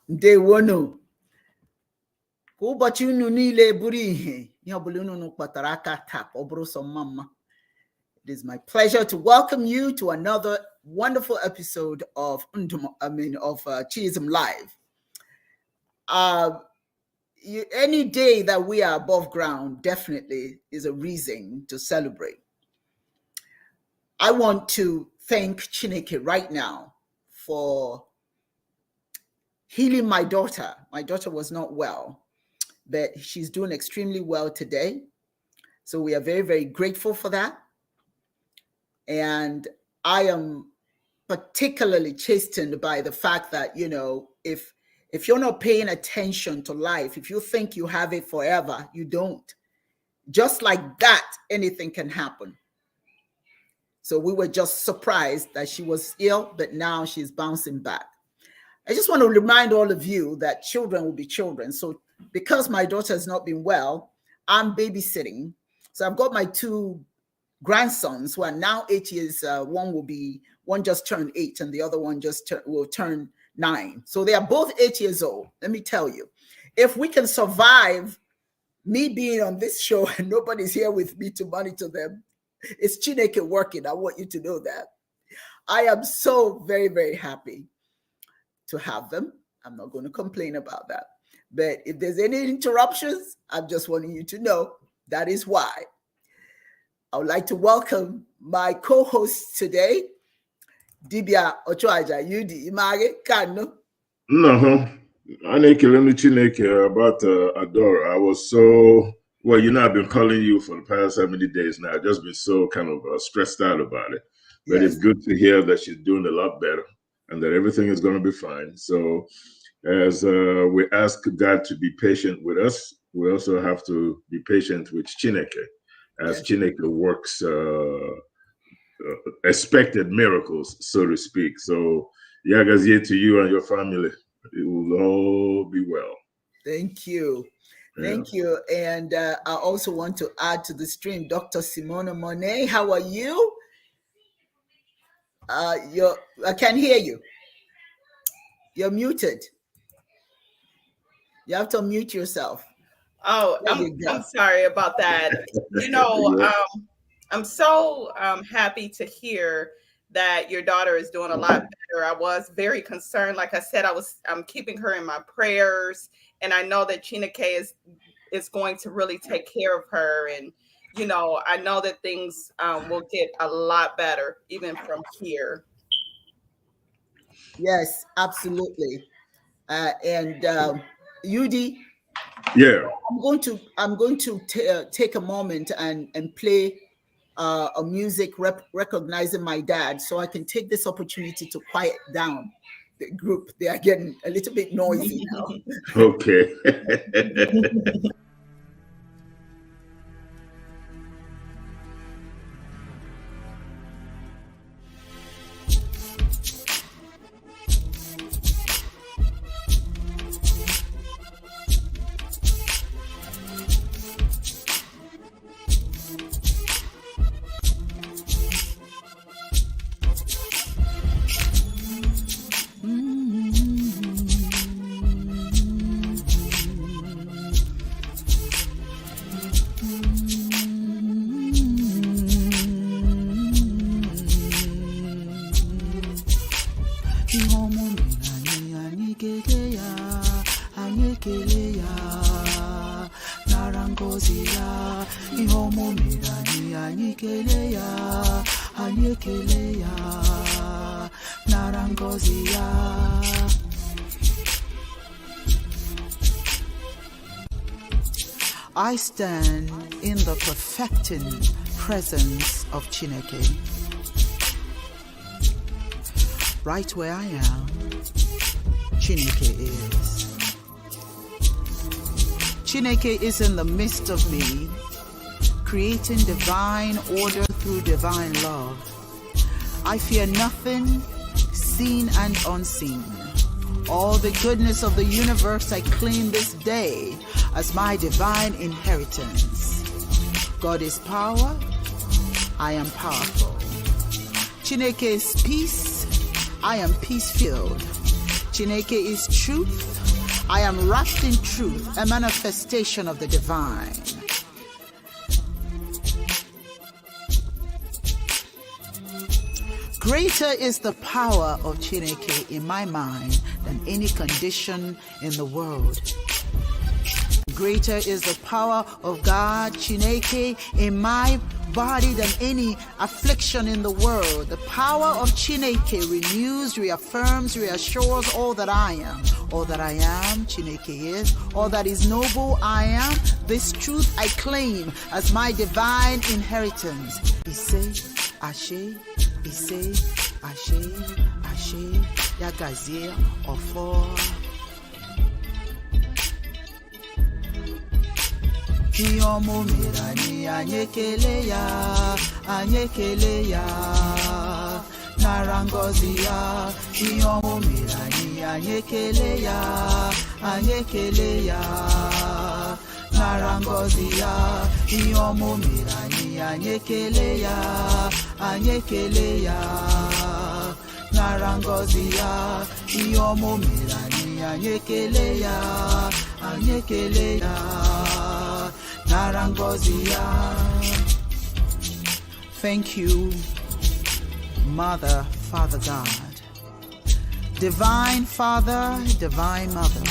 Ndewono. Ụbọchị unu niile buru ihe ihe ọbụla unu kpatara aka tap ọ bụrụ sọ mma. It is my pleasure to welcome you to another wonderful episode of Chiism Live. Any day that we are above ground definitely is a reason to celebrate. I want to thank Chineke right now for healing my daughter. My daughter was not well, but she's doing extremely well today. So we are very, very grateful for that. And I am particularly chastened by the fact that, you know, if you're not paying attention to life, if you think you have it forever, you don't. Just like that, anything can happen. So we were just surprised that she was ill, but now she's bouncing back. I just want to remind all of you that children will be children. So because my daughter has not been well, I'm babysitting. So I've got my two grandsons who are now 8 years. One just turned 8 and the other one will turn 9. So they are both 8 years old. Let me tell you, if we can survive me being on this show and nobody's here with me to monitor them, it's Chineke working. I want you to know that. I am so very, very happy to have them. I'm not going to complain about that. But if there's any interruptions, I'm just wanting you to know that is why. I would like to welcome my co-host today, Dibia Ochoaja Yudi Image Kano. No, I need to Chineke about Adora. I was so, well, you know, I've been calling you for the past how many days now. I've just been so kind of stressed out about it. But yes, it's good to hear that she's doing a lot better and that everything is going to be fine. So as we ask God to be patient with us, we also have to be patient with Chineke as yes, Chineke works expected miracles, so to speak. So Yagazie to you and your family. It will all be well. Thank you. Thank you. And I also want to add to the stream, Dr. Simona Monet. How are you? I can't hear you. You're muted. You have to unmute yourself. Oh, I'm sorry about that. You know, I'm so happy to hear that your daughter is doing a lot better. I was very concerned. Like I said, I'm keeping her in my prayers, and I know that Chineke is going to really take care of her. And, you know, I know that things will get a lot better even from here. Yes, absolutely. And Yudi, yeah, I'm going to take a moment and play a music recognizing my dad, so I can take this opportunity to quiet down the group. They are getting a little bit noisy now. Okay. I stand in the perfecting presence of Chineke. Right where I am, Chineke is. Chineke is in the midst of me, creating divine order through divine love. I fear nothing, seen and unseen. All the goodness of the universe I claim this day as my divine inheritance. God is power, I am powerful. Chineke is peace, I am peace-filled. Chineke is truth, I am wrapped in truth, a manifestation of the divine. Greater is the power of Chineke in my mind than any condition in the world. Greater is the power of God, Chineke, in my body than any affliction in the world. The power of Chineke renews, reaffirms, reassures all that I am. All that I am, Chineke is. All that is noble, I am. This truth I claim as my divine inheritance. Ise, Ashe, Ise, Ashe, Ashe, Yagazie, Ofo. Iyomo mirani anyekele ya narangozi ya. Iyomo mirani anyekele ya narangozi ya. Iyomo mirani anyekele ya narangozi ya. Iyomo mirani anyekele ya Narangozia. Thank you, Mother, Father God, Divine Father, Divine Mother,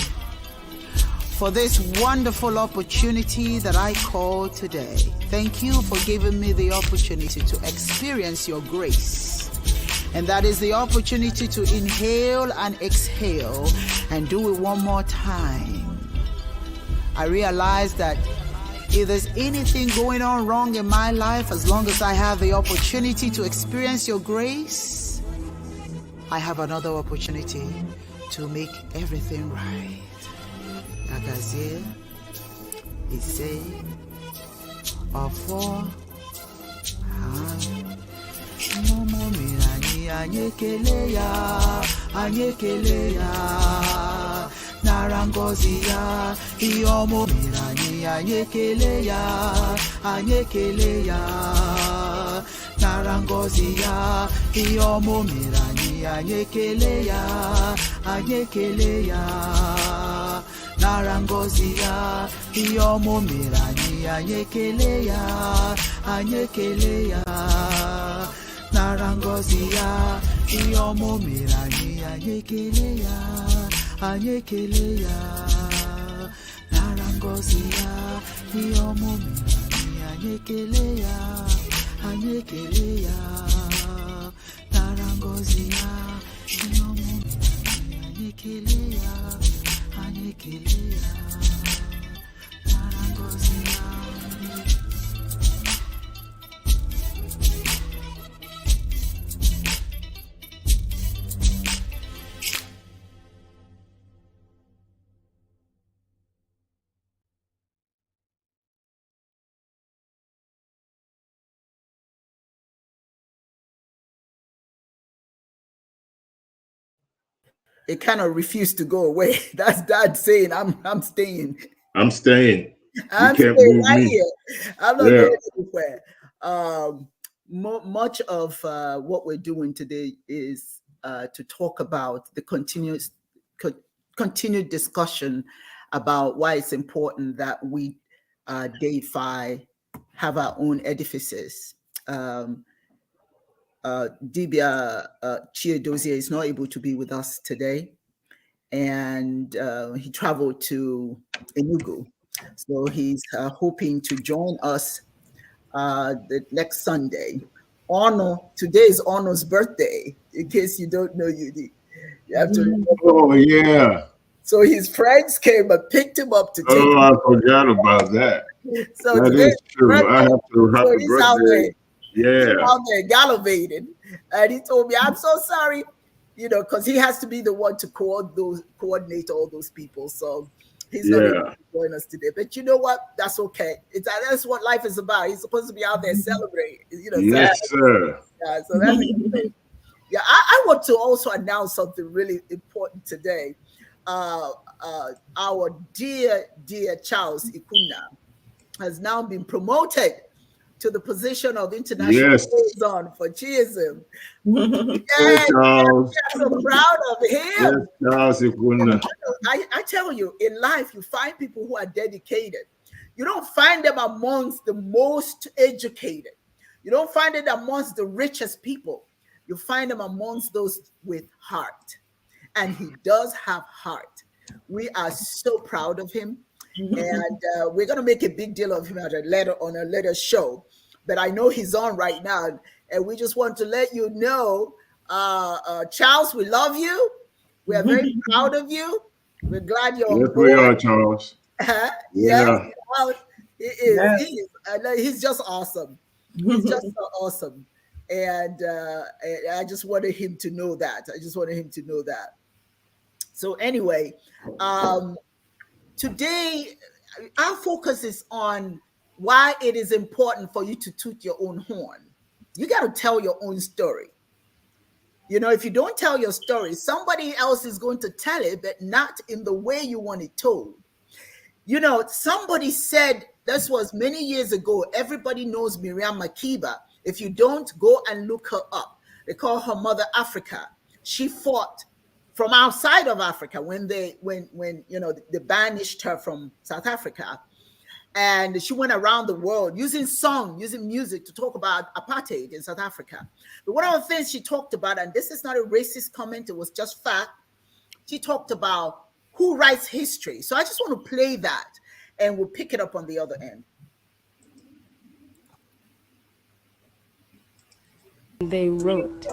for this wonderful opportunity that I call today. Thank you for giving me the opportunity to experience your grace. And that is the opportunity to inhale and exhale and do it one more time. I realize that if there's anything going on wrong in my life, as long as I have the opportunity to experience your grace, I have another opportunity to make everything right. Agazie, Ise, Ofo, Momo mirani anyekele ya narangozi ya. Iyomo mirani anyekele ya narangozi ya. Iyomo mirani anyekele ya narangozi ya. Iyomo mirani anyekele ya narangozi narangozi ya iyomomira ni anyekele ya narangozi ya iyomomira ni anyekele ya narangozi ya iyomomira ni anyekele ya narangozi ya. It kind of refused to go away. That's Dad saying, I'm staying. I'm staying. I'm you can't staying move right me. here. I'm not going anywhere. Much of what we're doing today is to talk about the continued discussion about why it's important that we deify, have our own edifices. Dibia Chiedozie is not able to be with us today, and he traveled to Enugu. So he's hoping to join us the next Sunday. Today is Ono's birthday, in case you don't know, you have to remember. Oh, yeah. So his friends came and picked him up to take him. I forgot about that. So that is true. I have to happy birthday. He's out there gallivanting, and he told me, "I'm so sorry," because he has to be the one to coordinate all those people. So he's not able to join us today. But you know what? That's okay. That's what life is about. He's supposed to be out there celebrating. Yes, sir. Yeah, so that's great. Yeah, I want to also announce something really important today. Our dear Charles Ikuna has now been promoted to the position of international liaison for Chiism. Yes, Charles. I'm so proud of him. Yes, Charles Ikuna. I tell you, in life, you find people who are dedicated. You don't find them amongst the most educated. You don't find it amongst the richest people. You find them amongst those with heart. And he does have heart. We are so proud of him. And we're going to make a big deal of him on a later show. But I know he's on right now. And we just want to let you know, Charles, we love you. We are very proud of you. We're glad you're on board. We are, Charles. Yes, he is. Yes. He's just awesome. He's just so awesome. And I just wanted him to know that. So anyway, today our focus is on why it is important for you to toot your own horn. You got to tell your own story. If you don't tell your story, somebody else is going to tell it, but not in the way you want it told. Somebody said, this was many years ago, everybody knows Miriam Makeba. If you don't, go and look her up. They call her Mother Africa. She fought from outside of Africa when they banished her from South Africa. And she went around the world using music to talk about apartheid in South Africa. But one of the things she talked about, and this is not a racist comment, it was just fact, she talked about who writes history. So I just want to play that, and we'll pick it up on the other end. They wrote.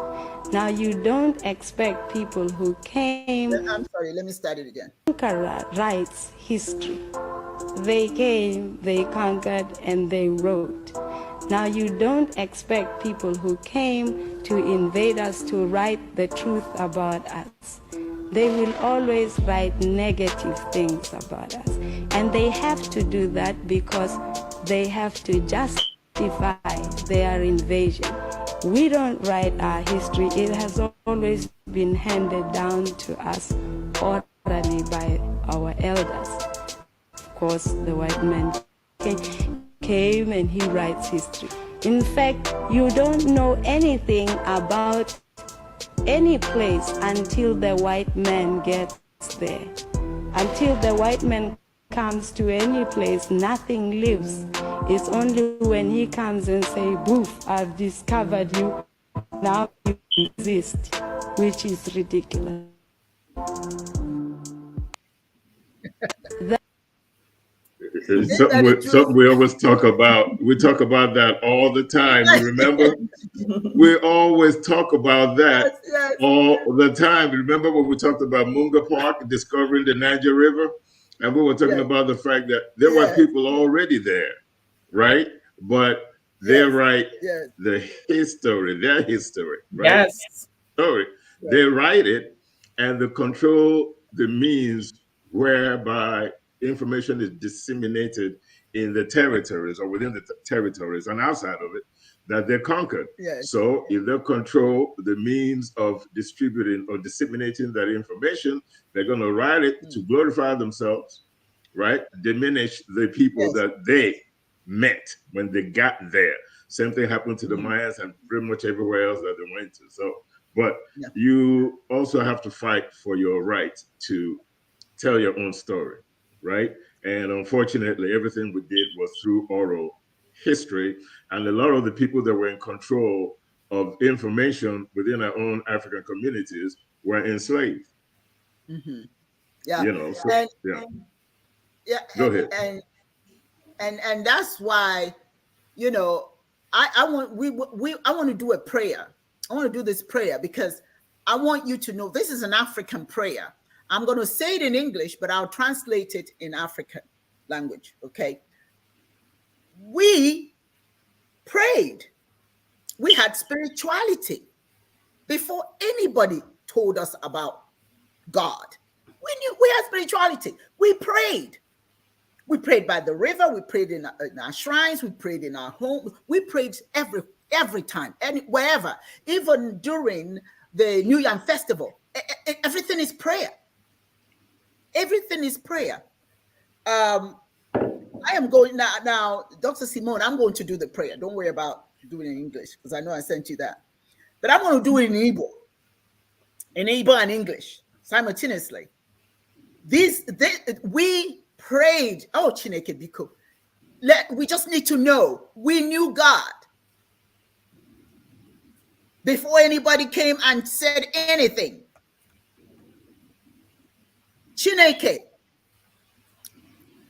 Now you don't expect people who came. I'm sorry, let me start it again. Ankara writes history. They came, they conquered, and they wrote. Now you don't expect people who came to invade us to write the truth about us. They will always write negative things about us. And they have to do that because they have to justify their invasion. We don't write our history. It has always been handed down to us orally by our elders. Of course, the white man came and he writes history. In fact, you don't know anything about any place until the white man gets there. Until the white man comes to any place, nothing lives. It's only when he comes and say, "Boof, I've discovered you," now you exist, which is ridiculous. It's something we always talk about. We talk about that all the time. You remember? We always talk about that all the time. Remember when we talked about Munga Park discovering the Niger River? And we were talking about the fact that there were people already there, right? But they write the history, their history, right? Yes. Story. They write it and they control the means whereby information is disseminated in the territories or within the territories and outside of it that they conquered. So if they control the means of distributing or disseminating that information, they're going to write it to glorify themselves, right? Diminish the people that they met when they got there. Same thing happened to the Mayans and pretty much everywhere else that they went to. So, but you also have to fight for your right to tell your own story, right? And unfortunately, everything we did was through oral history. And a lot of the people that were in control of information within our own African communities were enslaved. Yeah. You know, so, Go ahead. And that's why, you know, I want to do a prayer. I want to do this prayer because I want you to know this is an African prayer. I'm going to say it in English, but I'll translate it in African language. Okay. We prayed. We had spirituality before anybody told us about God. We had spirituality. We prayed. We prayed by the river. We prayed in our shrines. We prayed in our home. We prayed every time, wherever. Even during the New Yam Festival, everything is prayer. Everything is prayer. I am going now, Dr. Simone, I'm going to do the prayer. Don't worry about doing it in English because I know I sent you that. But I'm going to do it in Igbo and English simultaneously. We prayed. Oh, Chineke Biko. We just need to know we knew God before anybody came and said anything. Chineke,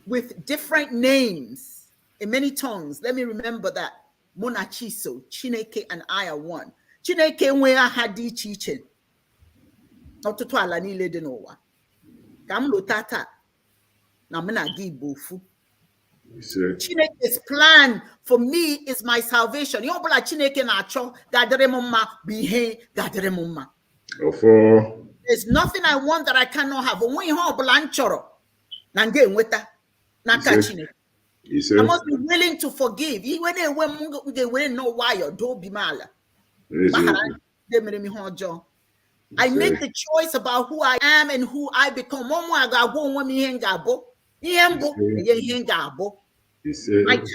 with different names in many tongues. Let me remember that. Monachiso, Chineke, and I are one. Chineke nwe aha dị iche iche. Ọtụtụ ala niile dị n'ụwa. Ka m lụta taa na mụ na gị bụ ofu. Chineke's plan for me is my salvation. Ihe ọbụla Chineke na-achọ ga-adịrị m mma bụ ihe ga-adịrị m mma. There's nothing I want that I cannot have. Onwe ihe ọbụla m chọrọ na m ga-enweta n'aka Chineke. I must be willing to forgive. Even when we know why you don't be mal. I make the choice about who I am and who I become. My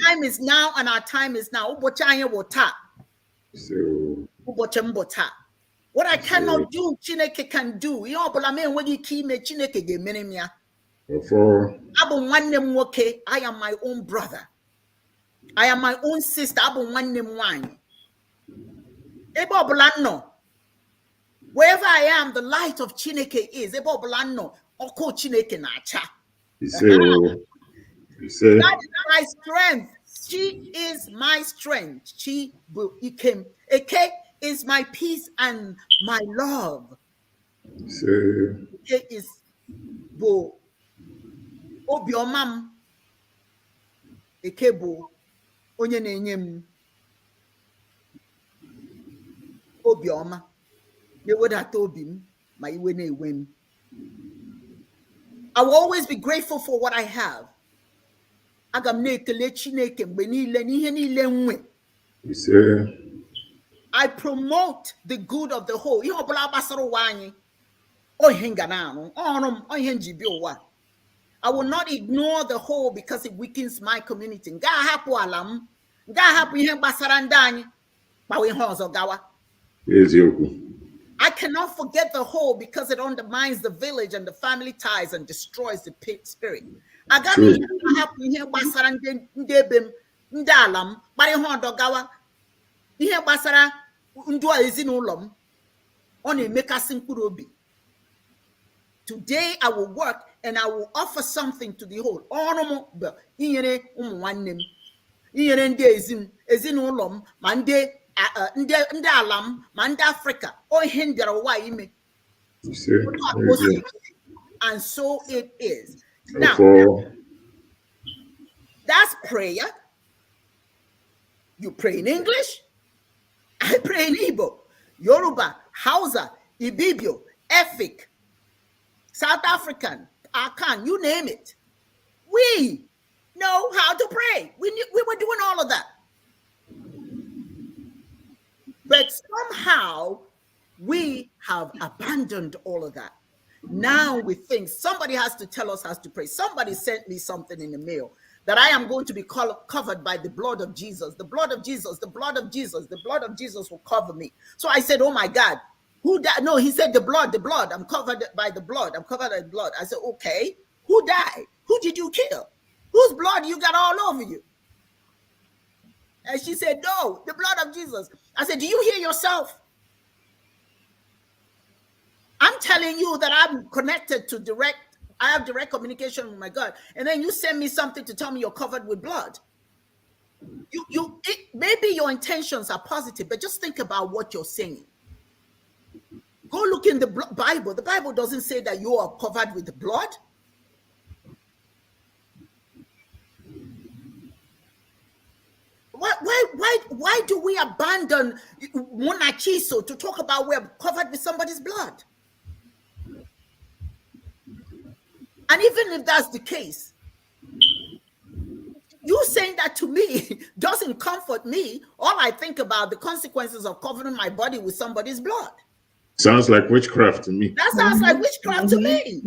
time is now and our time is now. What I cannot do, Chineke can do. I am my own brother. I am my own sister. Wherever I am, the light of Chineke is. That is my strength. She is my strength. She became. Eke is my peace and my love. Eke is bo. Obiomam ekebo onye na-enye m obioma na-ewedata obi m ma iwe na-ewe m. I will always be grateful for what I have. Aga m na-ekele Chineke mgbe niile n'ihe niile nwe. I promote the good of the whole. Ihe ọbụla gbasara ụwa anyị o ihe nga na-arụ ọrụ m o ihe nji bi ụwa. I will not ignore the whole because it weakens my community. I cannot forget the whole because it undermines the village and the family ties and destroys the spirit. I got me here basara ndua ezinụlọ m ọ na-emekasị mkpụrụ obi. Today I will work and I will offer something to the whole. Ọrụ m bụ inyere ụmụ nwanne m, inyere ndị ezinụlọ m, ma ndị ala m, ma ndị Afrịka. O ihe m bịara ụwa ime. And so it is. Now, that's prayer. You pray in English. I pray in Igbo, Yoruba, Hausa, Ibibio, Efik, South African, Akan, you name it. We know how to pray. We were doing all of that. But somehow we have abandoned all of that. Now we think somebody has to tell us how to pray. Somebody sent me something in the mail that I am going to be covered by the blood of Jesus. The blood of Jesus, the blood of Jesus, the blood of Jesus will cover me. So I said, oh my God, who died? No, he said the blood. I'm covered by the blood. I'm covered by the blood. I said, okay, who died? Who did you kill? Whose blood you got all over you? And she said, no, the blood of Jesus. I said, do you hear yourself? I'm telling you that I'm connected to I have direct communication with my God. And then you send me something to tell me you're covered with blood. Maybe your intentions are positive, but just think about what you're saying. Go look in the Bible. The Bible doesn't say that you are covered with the blood. Why do we abandon Munachiso to talk about we're covered with somebody's blood? And even if that's the case, you saying that to me doesn't comfort me. All I think about the consequences of covering my body with somebody's blood. Sounds like witchcraft to me. That sounds like witchcraft to me.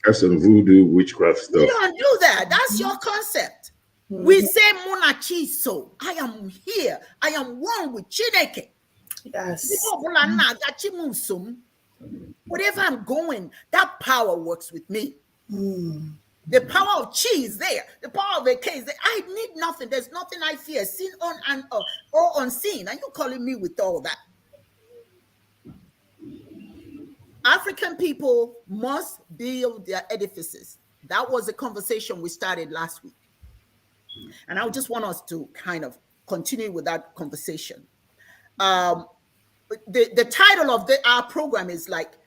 That's some voodoo witchcraft stuff. You don't do that. That's your concept. We say Munachiso. I am here. I am one with Chineke. Yes. Whatever I'm going, that power works with me. The power of chi is there. The power of a K is there. I need nothing. There's nothing I fear, seen or unseen. And you calling me with all that? African people must build their edifices. That was the conversation we started last week. And I just want us to kind of continue with that conversation. The title of our program is like,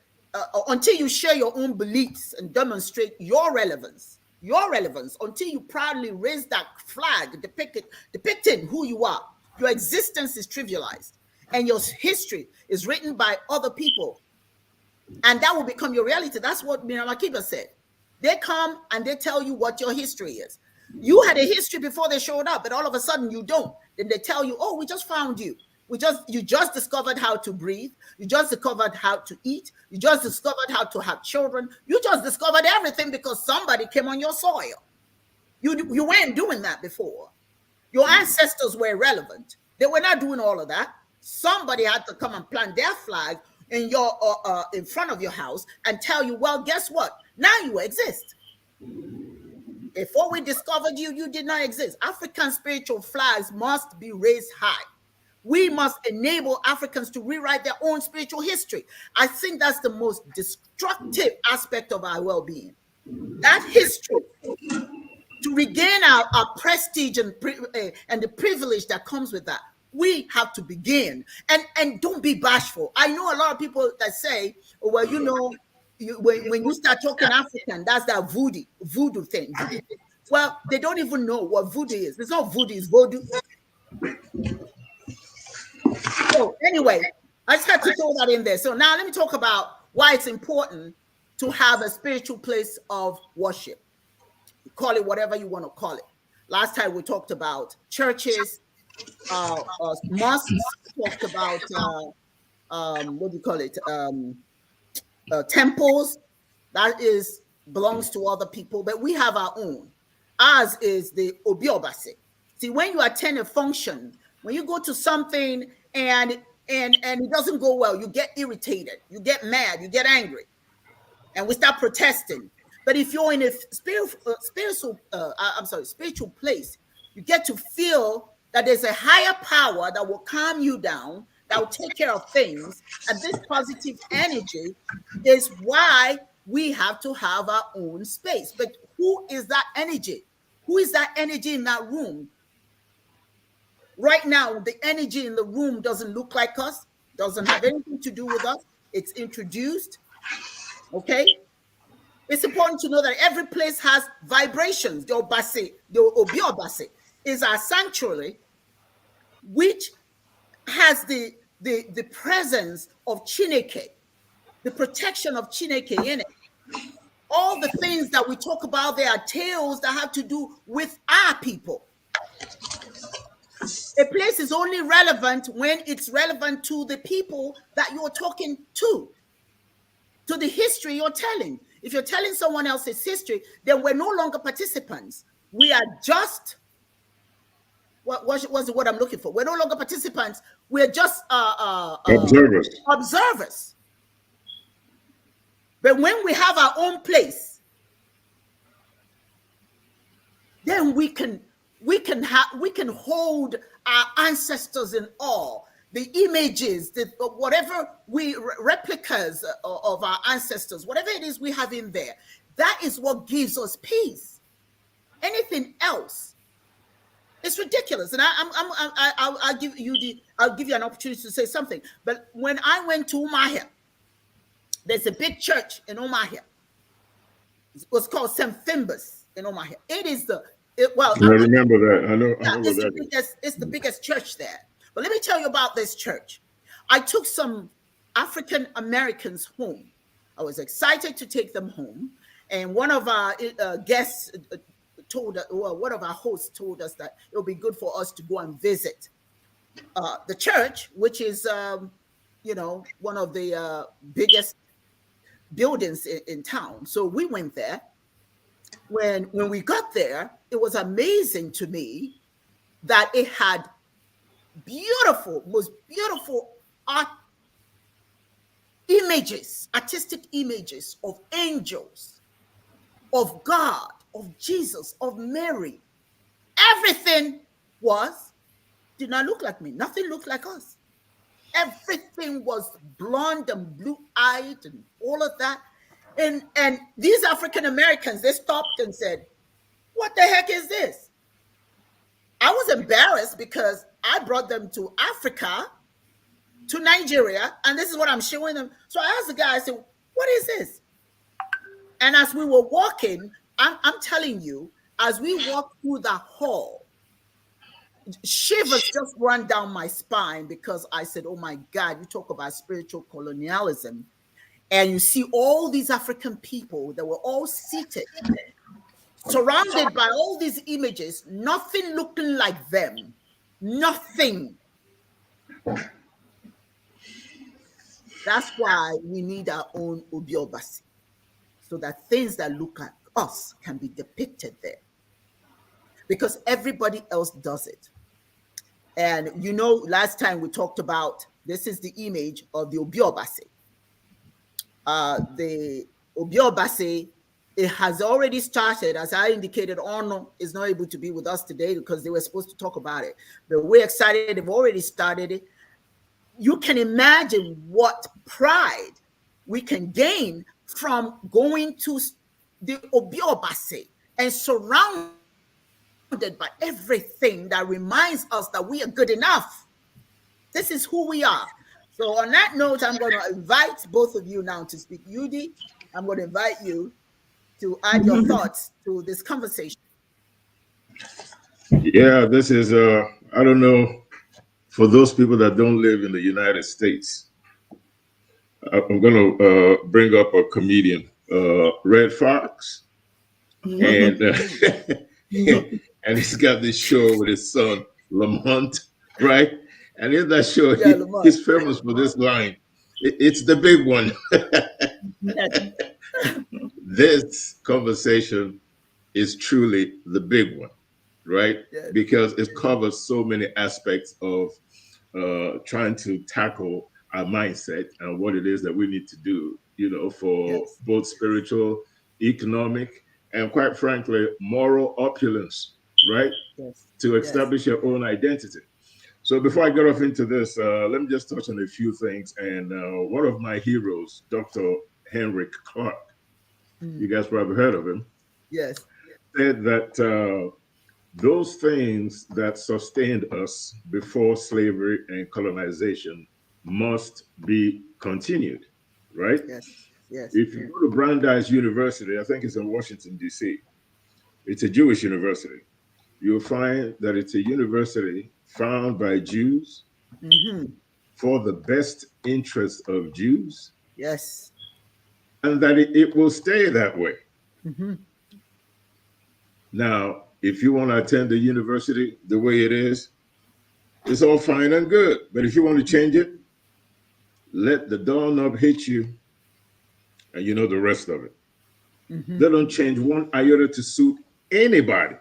until you share your own beliefs and demonstrate your relevance, until you proudly raise that flag depicting who you are. Your existence is trivialized and your history is written by other people. And that will become your reality. That's what Miramakiba said. They come and they tell you what your history is. You had a history before they showed up, but all of a sudden you don't. Then they tell you, oh, we just found you. You just discovered how to breathe. You just discovered how to eat. You just discovered how to have children. You just discovered everything because somebody came on your soil. You weren't doing that before. Your ancestors were relevant. They were not doing all of that. Somebody had to come and plant their flag in front of your house and tell you, well, guess what? Now you exist. Before we discovered you, you did not exist. African spiritual flags must be raised high. We must enable Africans to rewrite their own spiritual history. I think that's the most destructive aspect of our well-being. That history, to regain our prestige and the privilege that comes with that, we have to begin. And don't be bashful. I know a lot of people that say, oh, well, when you start talking African, that's that voodoo thing. Well, they don't even know what voodoo is. It's not voodoo, it's voodoo. So anyway, I just had to throw that in there. So now let me talk about why it's important to have a spiritual place of worship. Call it whatever you want to call it. Last time we talked about churches, mosques, talked about what do you call it? Temples. That belongs to other people, but we have our own. Ours is the OBI OBASi. See, when you attend a function, when you go to something and it doesn't go well, you get irritated, you get mad, you get angry, and we start protesting. But if you're in a spiritual place, you get to feel that there's a higher power that will calm you down, that will take care of things. And this positive energy is why we have to have our own space. But who is that energy? Who is that energy in that room? Right now, the energy in the room doesn't look like us, doesn't have anything to do with us. It's introduced. Okay? It's important to know that every place has vibrations. The Obasi, the Obi Obasi is our sanctuary, which has the presence of Chineke, the protection of Chineke in it. All the things that we talk about, there are tales that have to do with our people. A place is only relevant when it's relevant to the people that you're talking to the history you're telling. If you're telling someone else's history, then we're no longer participants. We are just, what was what I'm looking for? We're no longer participants. We're just observers. But when we have our own place, then we can hold our ancestors in awe. The images, whatever replicas of our ancestors, whatever it is we have in there, that is what gives us peace. Anything else, it's ridiculous. And I'll give you an opportunity to say something. But when I went to Umahia, there's a big church in Umahia. It was called St. Fimbus in Umahia. It is I remember that. I know it's the biggest church there. But let me tell you about this church. I took some African Americans home. I was excited to take them home. And one of our guests one of our hosts told us that it would be good for us to go and visit the church, which is, one of the biggest buildings in town. So we went there. When we got there, it was amazing to me that it had most beautiful artistic images of angels, of God, of Jesus, of Mary. Everything did not look like me. Nothing looked like us. Everything was blonde and blue-eyed and all of that. And these African Americans, they stopped and said, "What the heck is this?" I was embarrassed because I brought them to Africa, to Nigeria, and this is what I'm showing them. So I asked the guy, I said, "What is this?" And as we were walking, I'm telling you, as we walked through the hall, shivers just ran down my spine because I said, "Oh my God, you talk about spiritual colonialism." And you see all these African people that were all seated, surrounded by all these images, nothing looking like them. Nothing. That's why we need our own Obi Obasi, so that things that look like us can be depicted there. Because everybody else does it. And last time we talked about, this is the image of the Obi Obasi. The Obi Obasi, it has already started. As I indicated, Ono is not able to be with us today because they were supposed to talk about it. But we're excited. They've already started it. You can imagine what pride we can gain from going to the Obi Obasi and surrounded by everything that reminds us that we are good enough. This is who we are. So on that note, I'm going to invite both of you now to speak. Yudi, I'm going to invite you to add your thoughts to this conversation. Yeah, this is, I don't know, for those people that don't live in the United States, I'm going to bring up a comedian, Red Fox. And and he's got this show with his son, Lamont, right? And in that show, he's famous for this line. It's the big one. This conversation is truly the big one, right? Yes. Because it covers so many aspects of trying to tackle our mindset and what it is that we need to do, for both spiritual, economic, and quite frankly, moral opulence, right? Yes. To establish your own identity. So before I get off into this, let me just touch on a few things. And one of my heroes, Dr. Henrik Clark, you guys probably heard of him. Yes. Said that those things that sustained us before slavery and colonization must be continued, right? Yes. Yes. If you go to Brandeis University, I think it's in Washington, D.C., it's a Jewish university. You'll find that it's a university founded by Jews for the best interest of Jews. Yes. And that it will stay that way. Now, if you want to attend the university the way it is, it's all fine and good. But if you want to change it, let the doorknob hit you, and you know the rest of it. They don't change one iota to suit anybody,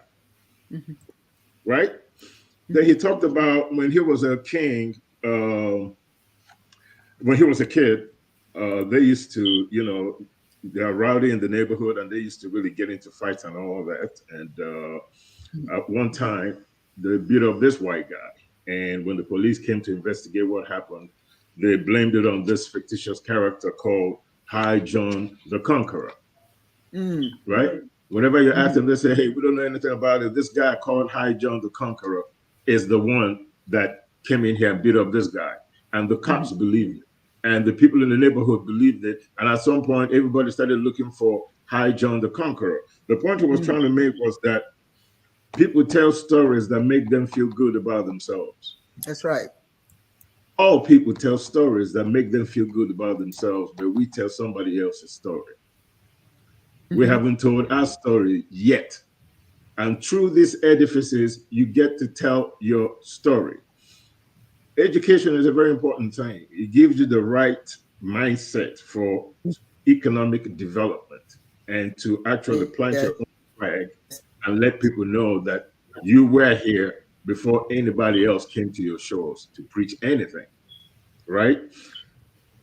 right? Then he talked about when he was a king, when he was a kid, they used to, you know, they're rowdy in the neighborhood, and they used to really get into fights and all that. And at one time, they beat up this white guy. And when the police came to investigate what happened, they blamed it on this fictitious character called High John the Conqueror. Right? Whenever you ask them, they say, hey, we don't know anything about it. This guy called High John the Conqueror is the one that came in here and beat up this guy. And the cops believed it. And the people in the neighborhood believed it. And at some point, everybody started looking for High John the Conqueror. The point I was trying to make was that people tell stories that make them feel good about themselves. That's right. All people tell stories that make them feel good about themselves, but we tell somebody else's story. We haven't told our story yet. And through these edifices, you get to tell your story. Education is a very important thing. It gives you the right mindset for economic development and to actually plant your own flag and let people know that you were here before anybody else came to your shores to preach anything, right?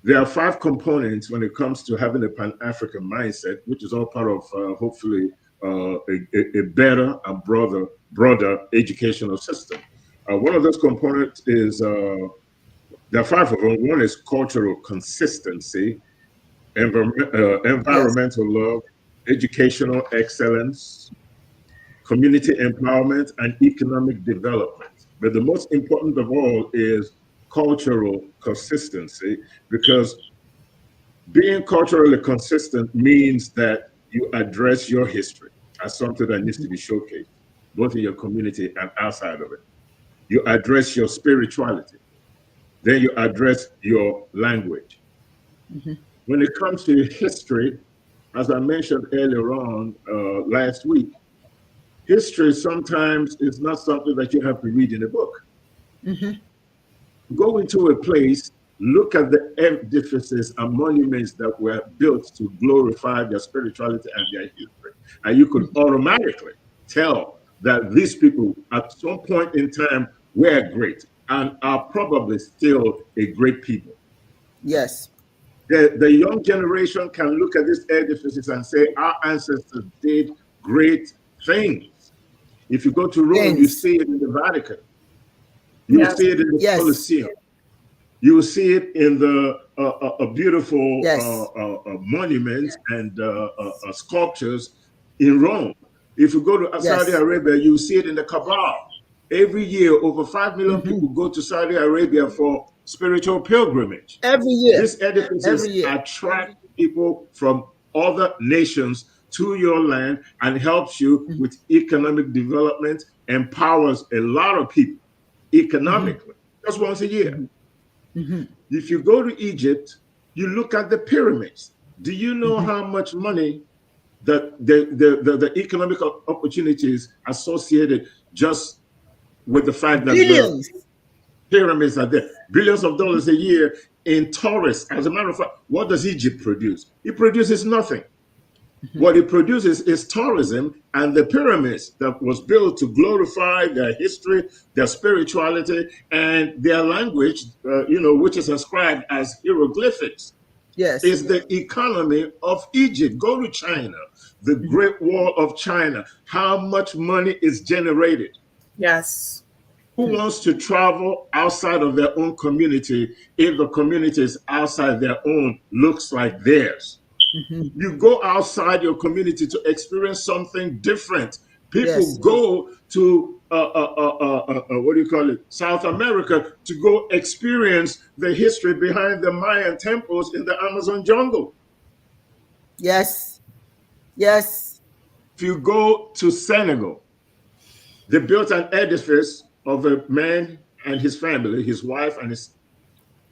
There are 5 components when it comes to having a Pan-African mindset, which is all part of hopefully a better and broader educational system. One of those components is, there are 5 of them. One is cultural consistency, environmental love, educational excellence, community empowerment, and economic development. But the most important of all is cultural consistency, because being culturally consistent means that you address your history as something that needs to be showcased, both in your community and outside of it. You address your spirituality. Then you address your language. When it comes to history, as I mentioned earlier on last week, history sometimes is not something that you have to read in a book. Go into a place, look at the edifices and monuments that were built to glorify their spirituality and their history. And you could automatically tell that these people at some point in time were great and are probably still a great people. Yes. The young generation can look at these edifices and say, our ancestors did great things. If you go to Rome, you see it in the Vatican. You will see it in the Colosseum. You will see it in the beautiful monuments and sculptures in Rome. If you go to Saudi Arabia, you will see it in the Kaaba. Every year, over 5 million people go to Saudi Arabia for spiritual pilgrimage. Every year. These edifices attract people from other nations to your land and helps you with economic development, empowers a lot of people economically, just once a year. If you go to Egypt, you look at the pyramids. Do you know how much money that the economic opportunities associated just with the fact that the pyramids are there? Billions of dollars a year in tourists. As a matter of fact, what does Egypt produce? It produces nothing. What it produces is tourism and the pyramids that was built to glorify their history, their spirituality, and their language, which is ascribed as hieroglyphics. Yes. Is the economy of Egypt. Go to China, the Great Wall of China. How much money is generated? Yes. Who wants to travel outside of their own community if the communities outside their own looks like theirs? You go outside your community to experience something different. People Yes. go to what do you call it, South America, to go experience the history behind the Mayan temples in the Amazon jungle. Yes. Yes. If you go to Senegal, they built an edifice of a man and his family, his wife and his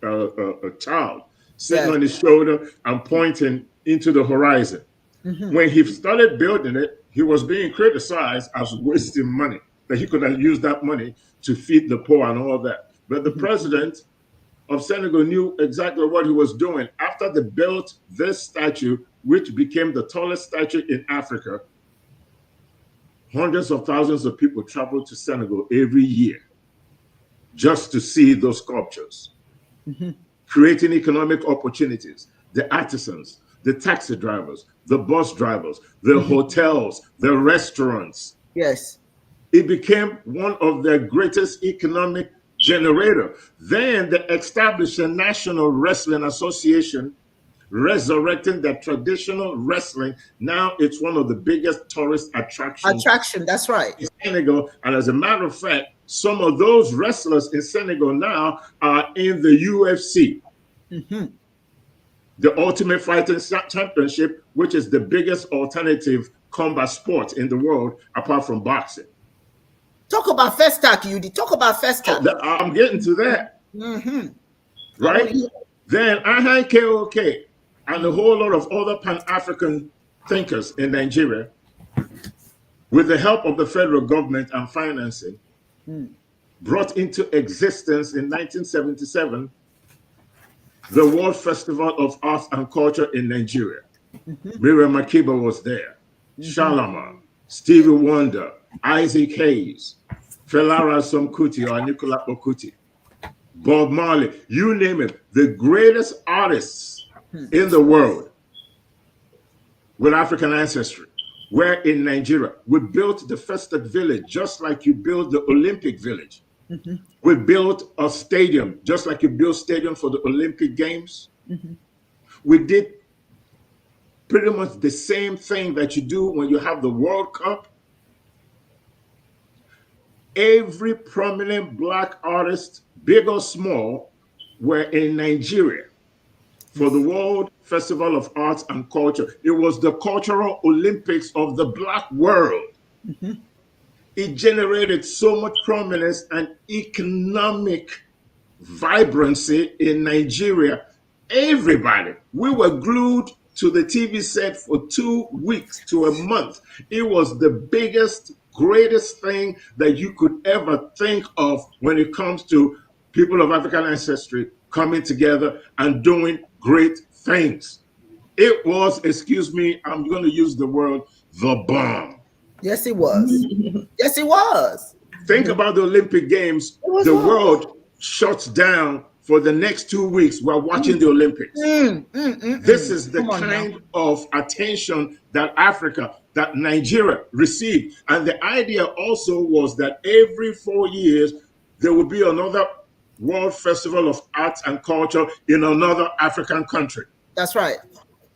a child, sitting on his shoulder and pointing into the horizon. When he started building it, he was being criticized as wasting money, that he could have used that money to feed the poor and all that. But the president of Senegal knew exactly what he was doing. After they built this statue, which became the tallest statue in Africa, hundreds of thousands of people travel to Senegal every year just to see those sculptures, creating economic opportunities. The artisans, the taxi drivers, the bus drivers, the hotels, the restaurants. Yes. It became one of their greatest economic generator. Then they established a National Wrestling Association, resurrecting the traditional wrestling. Now it's one of the biggest tourist attractions. That's right. In Senegal. And as a matter of fact, some of those wrestlers in Senegal now are in the UFC. The Ultimate Fighting Championship, which is the biggest alternative combat sport in the world, apart from boxing. Talk about Festac, Yudi. Talk about Festac. Oh, I'm getting to that. Right? Then Ahan KOK and a whole lot of other Pan-African thinkers in Nigeria, with the help of the federal government and financing, brought into existence in 1977 the World Festival of Arts and Culture in Nigeria. Miriam Makeba was there. Shalama, Stevie Wonder, Isaac Hayes, Felara Somkuti or Nicola Okuti, Bob Marley, you name it, the greatest artists in the world with African ancestry were in Nigeria. We built the Festac Village just like you built the Olympic Village. We built a stadium just like you built stadium for the Olympic Games. We did pretty much the same thing that you do when you have the World Cup. Every prominent Black artist, big or small, were in Nigeria for the World Festival of Arts and Culture. It was the Cultural Olympics of the Black world. It generated so much prominence and economic vibrancy in Nigeria. Everybody, we were glued to the TV set for 2 weeks to a month. It was the biggest, greatest thing that you could ever think of when it comes to people of African ancestry coming together and doing great things. It was, excuse me, I'm going to use the word, the bomb. Yes, it was. Yes, it was. Think about the Olympic Games. The world shuts down for the next 2 weeks while watching the Olympics. This is the kind of attention that Africa, that Nigeria received. And the idea also was that every 4 years, there would be another World Festival of Arts and Culture in another African country. That's right.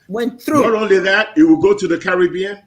Went through. Not only that, it will go to the Caribbean.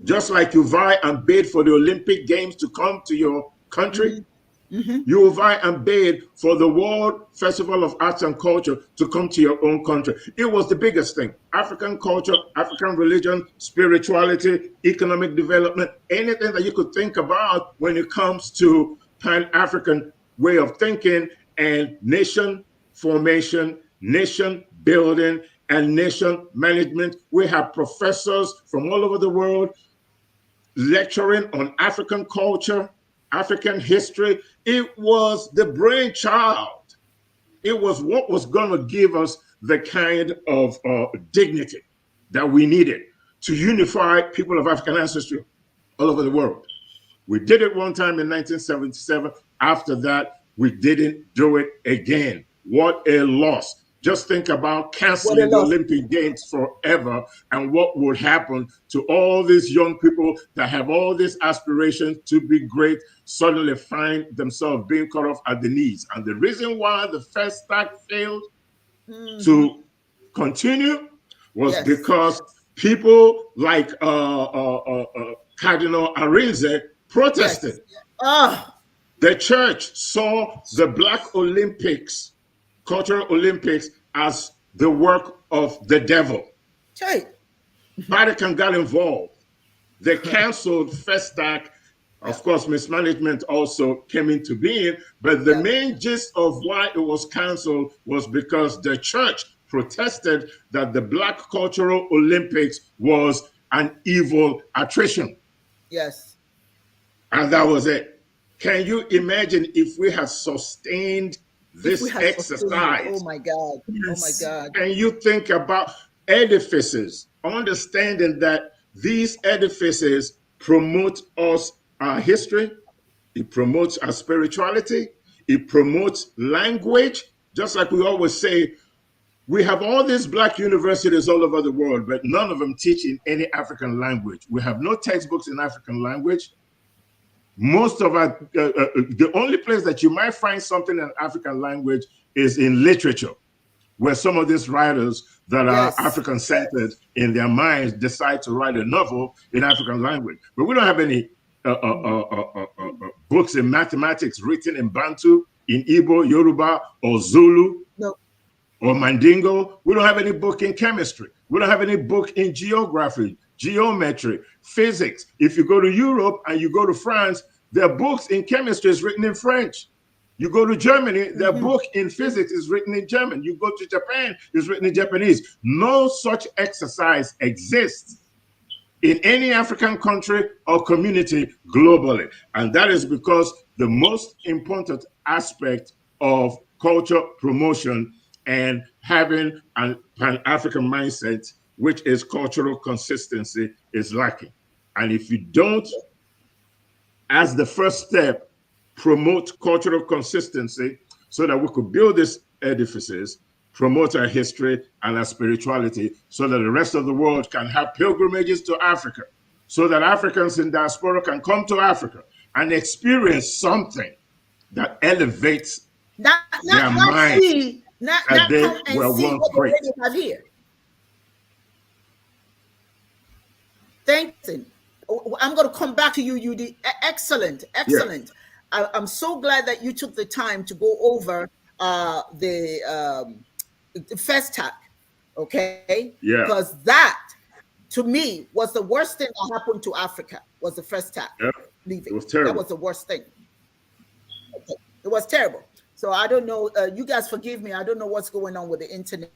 Just like you vie and bid for the Olympic Games to come to your country, you will vie and bid for the World Festival of Arts and Culture to come to your own country. It was the biggest thing. African culture, African religion, spirituality, economic development, anything that you could think about when it comes to Pan-African way of thinking and nation formation, nation building, and nation management. We have professors from all over the world lecturing on African culture, African history. It was the brainchild. It was what was going to give us the kind of dignity that we needed to unify people of African ancestry all over the world. We did it one time in 1977. After that, we didn't do it again. What a loss. Just think about canceling the Olympic Games forever and what would happen to all these young people that have all these aspirations to be great, suddenly find themselves being cut off at the knees. And the reason why the first act failed to continue was because people like Cardinal Arinze protested. The church saw the Black Olympics, Cultural Olympics, as the work of the devil. Vatican got involved. They canceled Festac. Of course, mismanagement also came into being, but the main gist of why it was canceled was because the church protested that the Black Cultural Olympics was an evil attrition. Yes. And that was it. Can you imagine if we had sustained this exercise? Oh my God. Oh my God. Can you think about edifices, understanding that these edifices promote our history, it promotes our spirituality, it promotes language. Just like we always say, we have all these Black universities all over the world, but none of them teach in any African language. We have no textbooks in African language. Most of our, the only place that you might find something in African language is in literature, where some of these writers that are African-centered in their minds decide to write a novel in African language. But we don't have any books in mathematics written in Bantu, in Igbo, Yoruba, or Zulu, or Mandingo. We don't have any book in chemistry. We don't have any book in geography, geometry, physics. If you go to Europe and you go to France, their books in chemistry is written in French. You go to Germany, their book in physics is written in German. You go to Japan, it's written in Japanese. No such exercise exists in any African country or community globally. And that is because the most important aspect of culture promotion and having an Pan-African mindset, which is cultural consistency, is lacking. And if you don't, as the first step, promote cultural consistency so that we could build these edifices, promote our history and our spirituality so that the rest of the world can have pilgrimages to Africa, so that Africans in diaspora can come to Africa and experience something that elevates their mind. Not come and see what they already have here. Thanks. I'm going to come back to you, Yudi. Excellent, excellent. Yeah. I'm so glad that you took the time to go over the Festac, okay? Yeah. Because that, to me, was the worst thing that happened to Africa, was the Festac leaving. It was terrible. That was the worst thing. Okay. It was terrible. So I don't know. You guys forgive me. I don't know what's going on with the internet.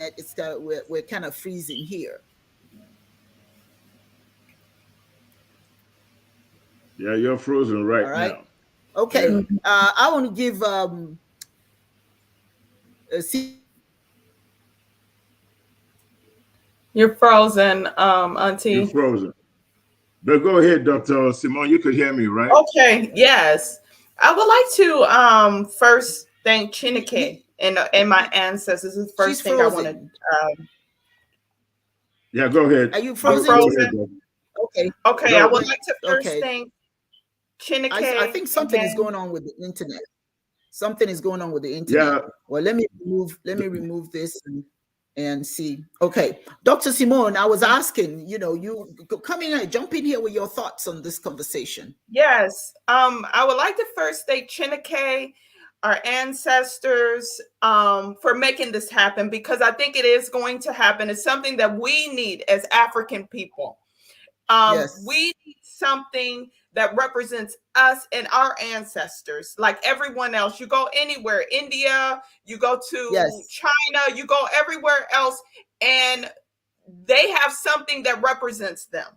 It's we're kind of freezing here. Yeah, you're frozen right now. Okay. I want to give You're frozen, Auntie. You're frozen. But go ahead, Dr. Simone. You could hear me, right? Okay, yes. I would like to first thank Chineke and my ancestors. This is the first thing I want to. Yeah, go ahead. Are you frozen? Okay. Okay, I would like to first thank Chineke. I think something is going on with the internet. Something is going on with the internet. Yeah. Well, let me remove this and see. Okay, Dr. Simone, I was asking, you come in and jump in here with your thoughts on this conversation. Yes. I would like to first thank Chineke, our ancestors, for making this happen, because I think it is going to happen. It's something that we need as African people. We need something that represents us and our ancestors, like everyone else. You go anywhere, India, you go to China, you go everywhere else, and they have something that represents them.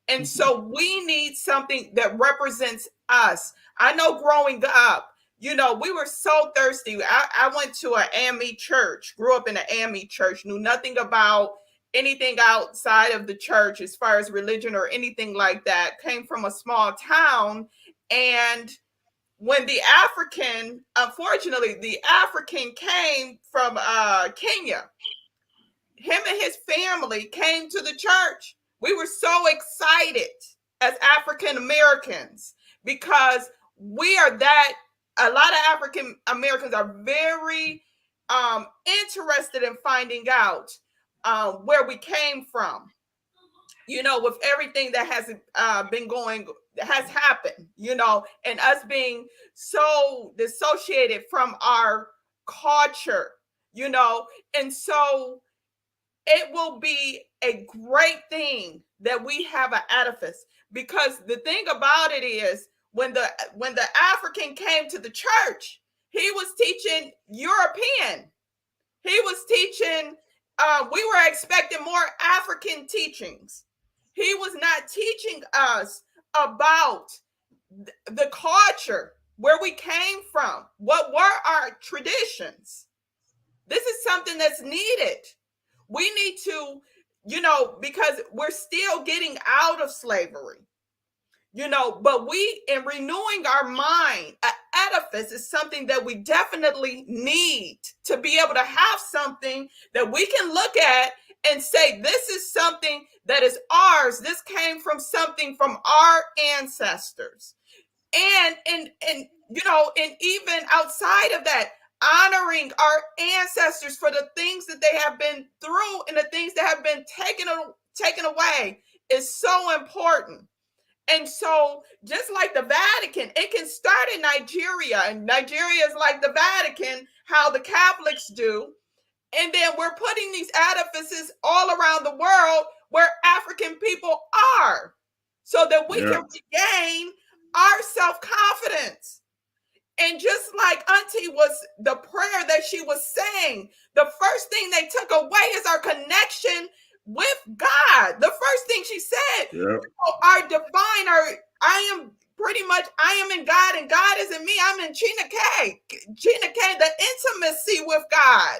And so we need something that represents us. I know growing up, we were so thirsty. I went to an AME church, grew up in an AME church, knew nothing about anything outside of the church as far as religion or anything like that. Came from a small town, and when the African, unfortunately, the African came from Kenya, him and his family came to the church. We were so excited as African Americans because we are that, a lot of African Americans are very interested in finding out where we came from, you know, with everything that has has happened, you know, and us being so dissociated from our culture, you know. And so it will be a great thing that we have an edifice, because the thing about it is when the African came to the church, he was teaching European. He was teaching, we were expecting more African teachings. He was not teaching us about the culture, where we came from, what were our traditions. This is something that's needed. We need to, you know, because we're still getting out of slavery, you know, but we, in renewing our mind, an edifice is something that we definitely need to be able to have something that we can look at and say, this is something that is ours. This came from something from our ancestors. And you know, and even outside of that, honoring our ancestors for the things that they have been through and the things that have been taken away is so important. And so, just like the Vatican, it can start in Nigeria, and Nigeria is like the Vatican, how the Catholics do. And then we're putting these edifices all around the world where African people are, so that we can regain our self-confidence. And just like Auntie was, the prayer that she was saying, the first thing they took away is our connection with God. The first thing she said, our divine, I am in God and God is in me. I'm in Chineke, the intimacy with God.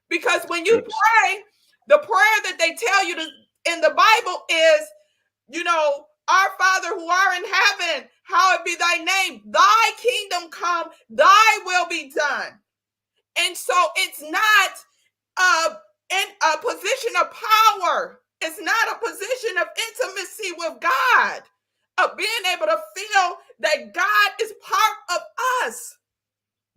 Because when you pray, the prayer that they tell you in the Bible is, you know, our Father who art in heaven, hallowed be thy name, thy kingdom come, thy will be done. And so it's not in a position of power. It's not a position of intimacy with God, of being able to feel that God is part of us.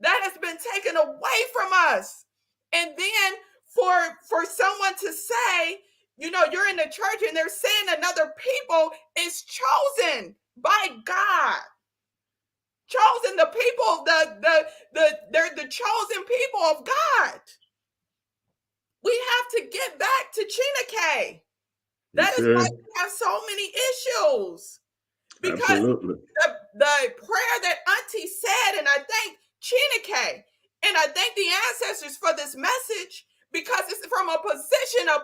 That has been taken away from us. And then for someone to say, you know, you're in the church and they're saying another people is chosen by God. Chosen, the people, they're the chosen people of God. We have to get back to Chineke. That is why we have so many issues. Because the prayer that Auntie said, and I thank Chineke, and I thank the ancestors for this message, because it's from a position of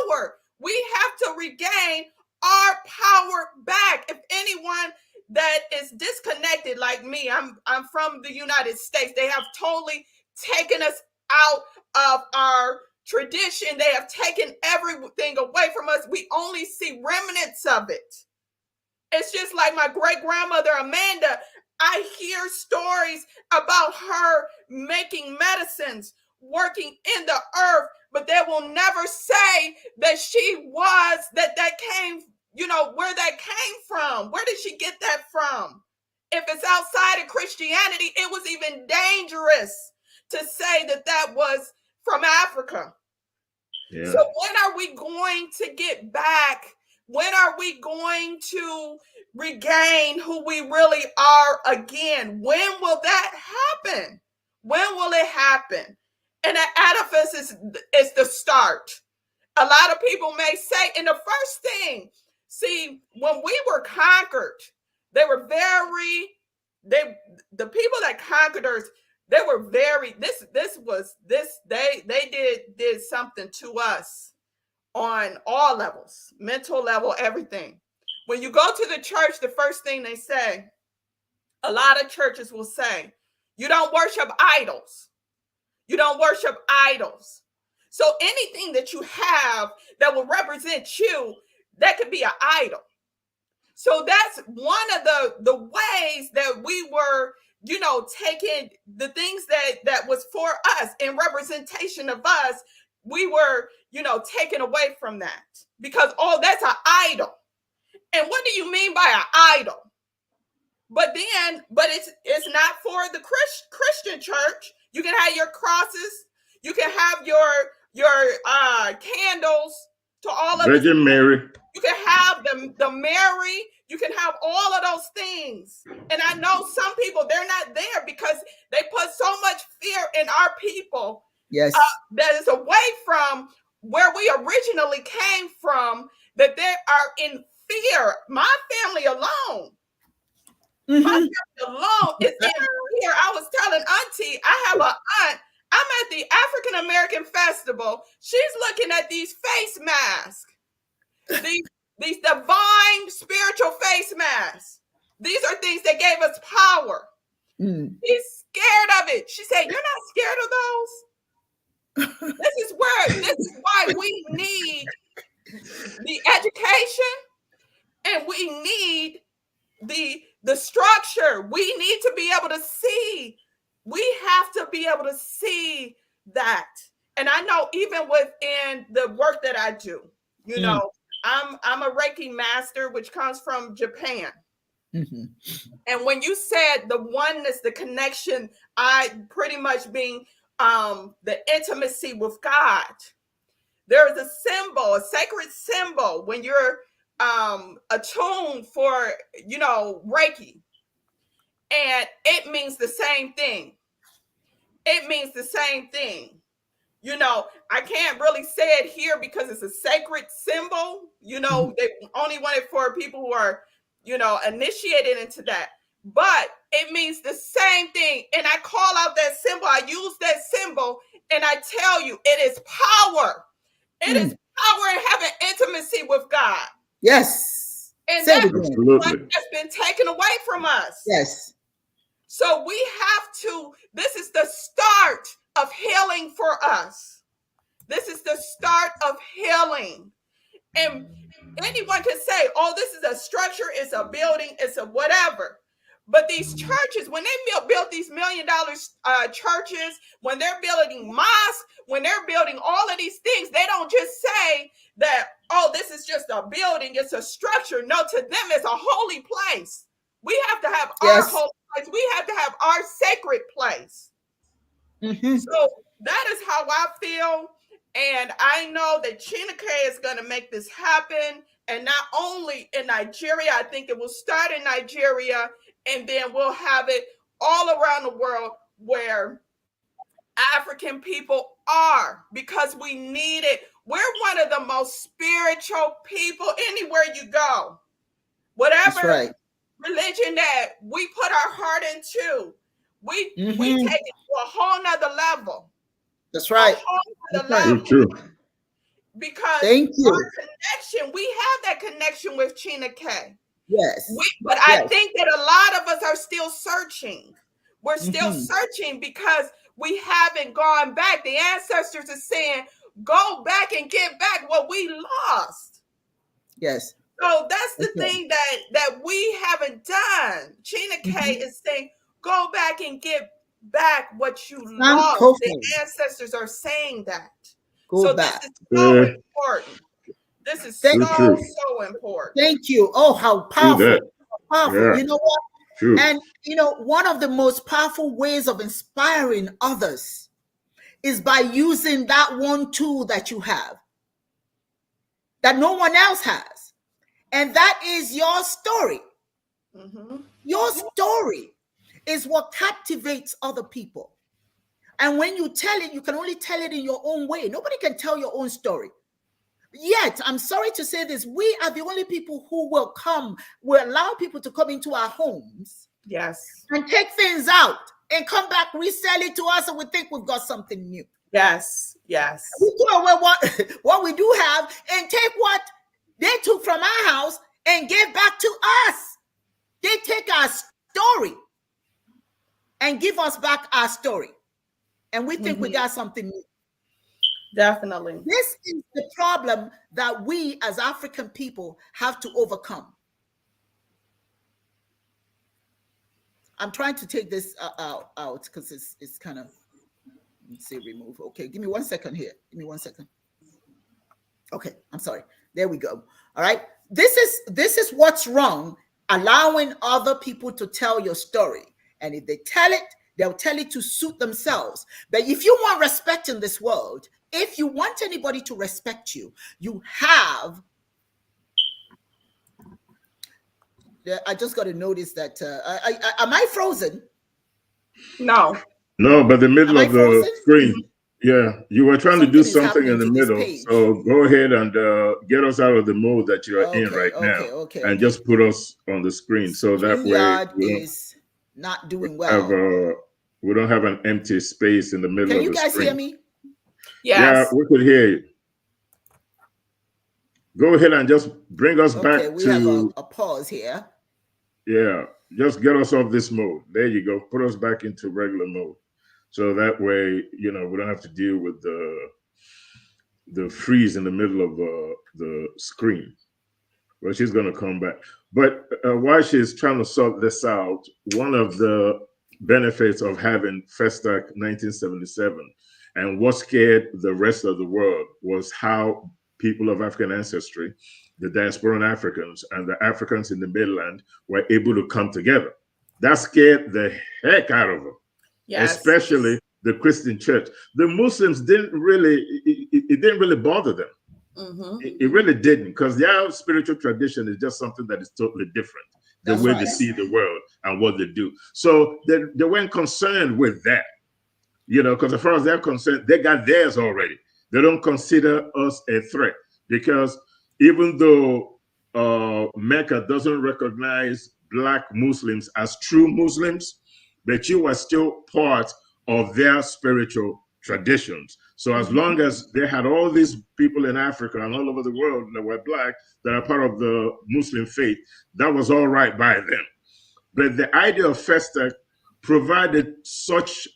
power. We have to regain our power back. If anyone that is disconnected like me, I'm from the United States. They have totally taken us out of our tradition. They have taken everything away from us. We only see remnants of it. It's just like my great-grandmother, Amanda. I hear stories about her making medicines, working in the earth, but they will never say that that came, you know, where that came from. Where did she get that from? If it's outside of Christianity, it was even dangerous to say that was from Africa. Yeah. So when are we going to get back? When are we going to regain who we really are again? When will that happen? When will it happen? And an edifice is the start. A lot of people may say, and the first thing, see, when we were conquered, they were the people that conquered us, they were very, they did something to us on all levels, mental level, everything. When you go to the church, the first thing they say, a lot of churches will say, you don't worship idols. You don't worship idols. So anything that you have that will represent you, that could be an idol. So that's one of the ways that we were you know, taking the things that was for us in representation of us, we were, you know, taken away from that because, oh, that's an idol. And what do you mean by an idol? But it's not for the Christian church. You can have your crosses, you can have your candles to all of Virgin Mary. You can have the Mary, you can have all of those things. And I know some people, they're not there because they put so much fear in our people. Yes. That is away from where we originally came from, that they are in fear. My family alone. My family alone is in fear. I was telling Auntie, I have an aunt. I'm at the African American Festival. She's looking at these face masks. These divine spiritual face masks. These are things that gave us power. She's scared of it. She said, "You're not scared of those." This is why we need the education, and we need the structure. We need to be able to see. We have to be able to see that. And I know even within the work that I do, you know, I'm a Reiki master, which comes from Japan. And when you said the oneness, the connection, I pretty much being the intimacy with God. There is a symbol, a sacred symbol when you're attuned for, you know, Reiki. And it means the same thing. It means the same thing. You know, I can't really say it here because it's a sacred symbol. You know, they only want it for people who are, you know, initiated into that. But it means the same thing. And I call out that symbol. I use that symbol and I tell you, it is power. It is power in having intimacy with God. Yes. And that's been taken away from us. Yes. So we have to, this is the start of healing for us. This is the start of healing. And anyone can say, oh, this is a structure, it's a building, it's a whatever. But these churches, when they built these $1 million churches, when they're building mosques, when they're building all of these things, they don't just say that, oh, this is just a building, it's a structure. No, to them, it's a holy place. We have to have our holy place. We have to have our sacred place. So that is how I feel. And I know that Chineke is going to make this happen. And not only in Nigeria, I think it will start in Nigeria, and then we'll have it all around the world where African people are, because we need it. We're one of the most spiritual people anywhere you go. Whatever religion that we put our heart into, we take it to a whole nother level. That's right. A whole nother level. True. Because our connection, we have that connection with Chineke. Yes. But I think that a lot of us are still searching. We're still searching because we haven't gone back. The ancestors are saying, go back and get back what we lost. Yes. So that's the thing that we haven't done. Chineke is saying, go back and get back what you lost. The ancestors are saying that. Go back. This is so important. This is so important. Thank you. Oh, how powerful. Powerful. Yeah. You know what? True. And you know, one of the most powerful ways of inspiring others is by using that one tool that you have that no one else has. And that is your story. Your story is what captivates other people. And when you tell it, you can only tell it in your own way. Nobody can tell your own story. Yet, I'm sorry to say this, we are the only people who will allow people to come into our homes. Yes. And take things out and come back, resell it to us, and we think we've got something new. Yes. Yes. We throw away what we do have and take what they took from our house and give back to us. They take our story and give us back our story. And we think we got something new. Definitely. This is the problem that we as African people have to overcome. I'm trying to take this out because it's kind of, let's see, remove. Okay, give me 1 second here. Give me 1 second. Okay, I'm sorry. There we go. All right. This is what's wrong, allowing other people to tell your story. And if they tell it, they'll tell it to suit themselves. But if you want respect in this world, if you want anybody to respect you, you have. I just got to notice that. Am I frozen? No. No, but the middle of the screen. Yeah, you were trying to do something in the middle. So go ahead and get us out of the mode that you're in right now. And just put us on the screen. So that way we is not doing well. We don't have an empty space in the middle of the screen. Can you guys hear me? Yes. Yeah, we could hear you. Go ahead and just bring us back we have a pause here. Yeah, just get us off this mode. There you go. Put us back into regular mode. So that way, we don't have to deal with the freeze in the middle of the screen. Well, she's going to come back. But while she's trying to sort this out, one of the benefits of having Festac 1977 and what scared the rest of the world was how people of African ancestry, the diasporan Africans and the Africans in the mainland were able to come together. That scared the heck out of them. Yes. Especially the Christian church. The Muslims didn't really, it didn't really bother them. Mm-hmm. It really didn't, because their spiritual tradition is just something that is totally different. The way they see the world and what they do. So they weren't concerned with that, because as far as they're concerned, they got theirs already. They don't consider us a threat, because even though Mecca doesn't recognize Black Muslims as true Muslims, but you are still part of their spiritual traditions. So as long as they had all these people in Africa and all over the world that were Black that are part of the Muslim faith, that was all right by them. But the idea of Festac provided such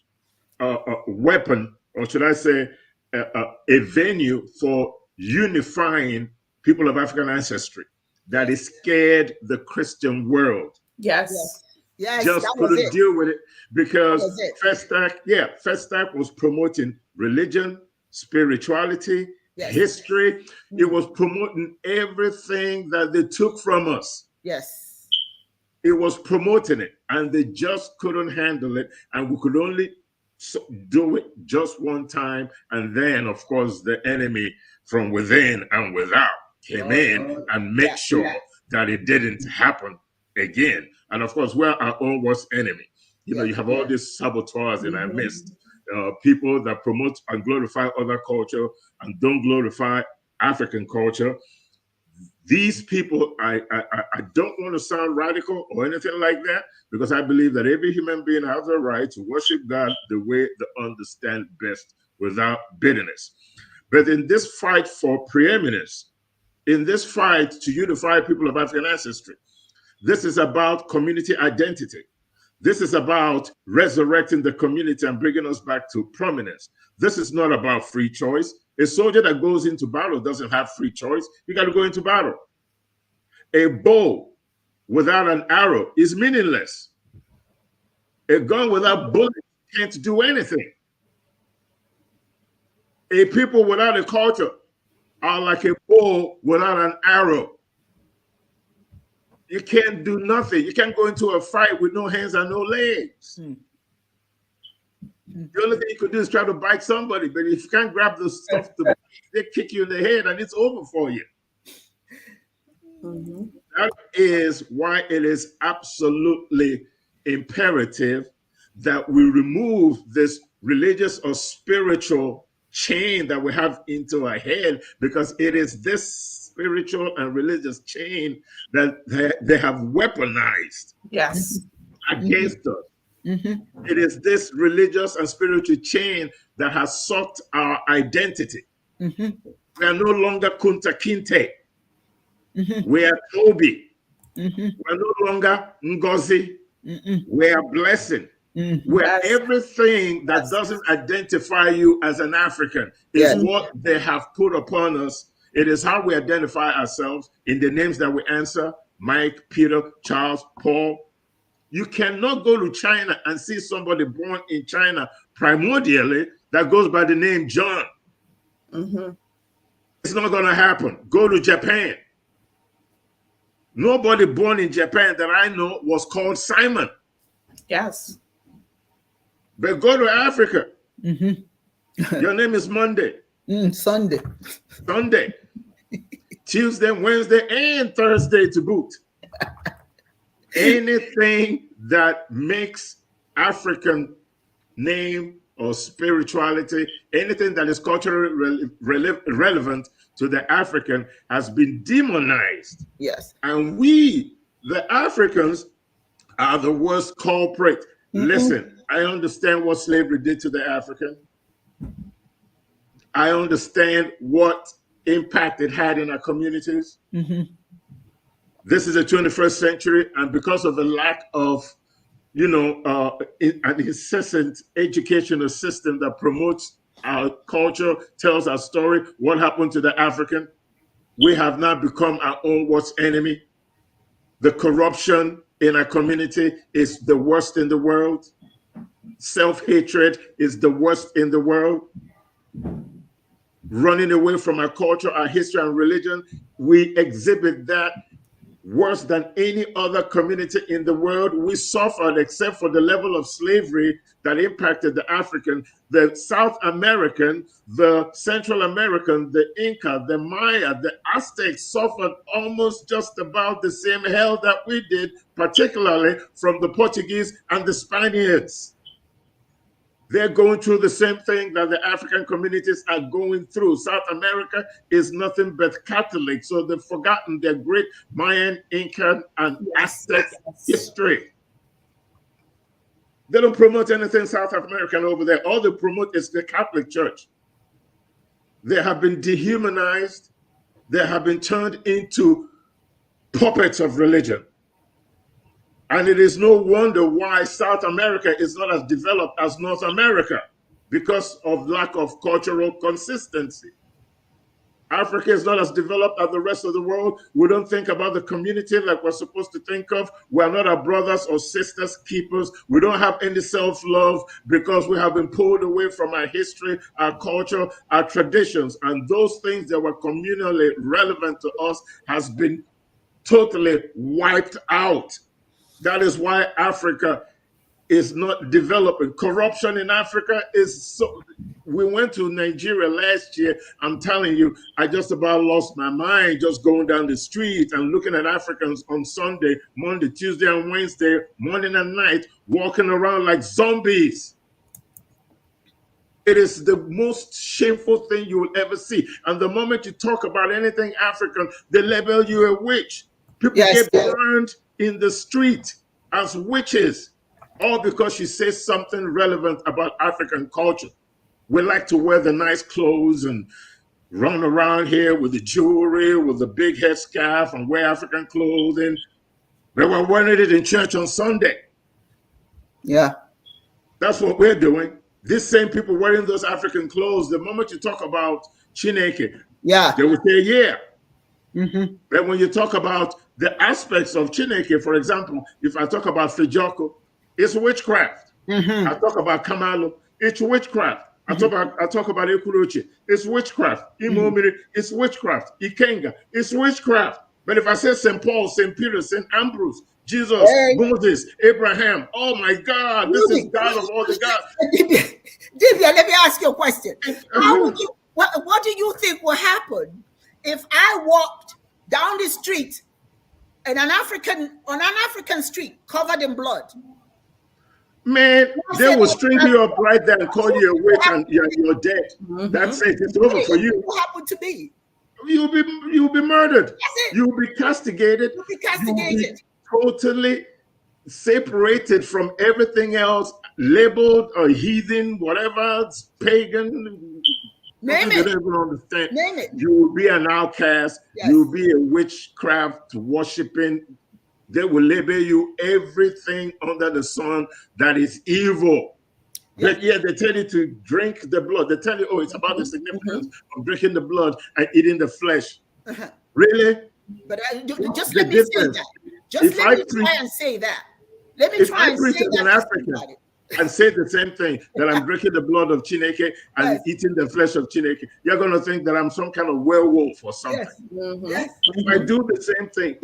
a weapon, or should I say, a venue for unifying people of African ancestry that it scared the Christian world. Yes. Yes, just couldn't deal with it, because Festac was promoting religion, spirituality, history. It was promoting everything that they took from us. Yes. It was promoting it, and they just couldn't handle it, and we could only do it just one time, and then, of course, the enemy from within and without came in and make sure that it didn't happen again. And of course, we're our own worst enemy. You have all these saboteurs in our midst, people that promote and glorify other culture and don't glorify African culture. These people, I don't want to sound radical or anything like that, because I believe that every human being has a right to worship God the way they understand best without bitterness. But in this fight for preeminence, in this fight to unify people of African ancestry, this is about community identity. This is about resurrecting the community and bringing us back to prominence. This is not about free choice. A soldier that goes into battle doesn't have free choice. You got to go into battle. A bow without an arrow is meaningless. A gun without bullets can't do anything. A people without a culture are like a bow without an arrow. You can't do nothing. You can't go into a fight with no hands and no legs. The only thing you could do is try to bite somebody, but if you can't grab the stuff, they kick you in the head and it's over for you. That is why it is absolutely imperative that we remove this religious or spiritual chain that we have into our head, because it is this spiritual and religious chain that they have weaponized against us. It is this religious and spiritual chain that has sucked our identity. We are no longer Kunta Kinte. We are Toby. We are no longer Ngozi. We are Blessing. We are everything that doesn't identify you as an African is what they have put upon us. It is how we identify ourselves in the names that we answer: Mike, Peter, Charles, Paul. You cannot go to China and see somebody born in China primordially that goes by the name John. It's not going to happen. Go to Japan. Nobody born in Japan that I know was called Simon. Yes. But go to Africa. Your name is Monday. Sunday. Sunday. Tuesday, Wednesday, and Thursday to boot. Anything that makes African name or spirituality, anything that is culturally relevant to the African has been demonized. Yes. And we, the Africans, are the worst culprit. Listen, I understand what slavery did to the African. I understand what impact it had in our communities. This is the 21st century, and because of the lack of, an incessant educational system that promotes our culture, tells our story, what happened to the African, we have now become our own worst enemy. The corruption in our community is the worst in the world. Self-hatred is the worst in the world. Running away from our culture, our history, and religion, we exhibit that worse than any other community in the world. We suffered, except for the level of slavery that impacted the African, the South American, the Central American, the Inca, the Maya, the Aztecs suffered almost just about the same hell that we did, particularly from the Portuguese and the Spaniards. They're going through the same thing that the African communities are going through. South America is nothing but Catholic, so they've forgotten their great Mayan, Incan, and Aztec history. They don't promote anything South American over there. All they promote is the Catholic Church. They have been dehumanized. They have been turned into puppets of religion. And it is no wonder why South America is not as developed as North America, because of lack of cultural consistency. Africa is not as developed as the rest of the world. We don't think about the community like we're supposed to think of. We're not our brothers or sisters keepers. We don't have any self-love because we have been pulled away from our history, our culture, our traditions. And those things that were communally relevant to us has been totally wiped out. That is why Africa is not developing. Corruption in Africa is so. We went to Nigeria last year. I'm telling you, I just about lost my mind just going down the street and looking at Africans on Sunday, Monday, Tuesday, and Wednesday, morning and night, walking around like zombies. It is the most shameful thing you will ever see. And the moment you talk about anything African, they label you a witch. People get burned in the street as witches, all because you say something relevant about African culture. We like to wear the nice clothes and run around here with the jewelry, with the big headscarf, and wear African clothing. But we're wearing it in church on Sunday. Yeah. That's what we're doing. These same people wearing those African clothes, the moment you talk about Chineke, they will say, yeah. But when you talk about the aspects of Chineke, for example, if I talk about Fejoko, it's witchcraft. I talk about Kamalo, it's witchcraft. I talk about Ekuruchi, it's witchcraft. Imomiri, it's witchcraft. Ikenga, it's witchcraft. But if I say St. Paul, St. Peter, St. Ambrose, Jesus, Moses, Abraham, oh my God, this is God of all the gods. Divya, let me ask you a question. How would you, what do you think will happen if I walked down the street in on an African street covered in blood? Man, they will string you up right there and call you a witch and you're dead. That's it. It's over for you. What happened to me? You'll be murdered. You'll be castigated. You'll be castigated. You'll be totally separated from everything else, labeled or heathen, whatever, it's pagan. Name you it. don't even understand. Name it. You will be an outcast. You will be a witchcraft worshiping. They will label you everything under the sun that is evil. But yeah, they tell you to drink the blood. They tell you, oh, it's about the significance of drinking the blood and eating the flesh. Really? But just let me say that. Just let me try and say that. Let me If try I and preach say as that an to African somebody. and say the same thing, that I'm drinking the blood of Chineke and Yes. eating the flesh of Chineke, you're going to think that I'm some kind of werewolf or something. Yes. Mhm. Yes. If I do the same thing,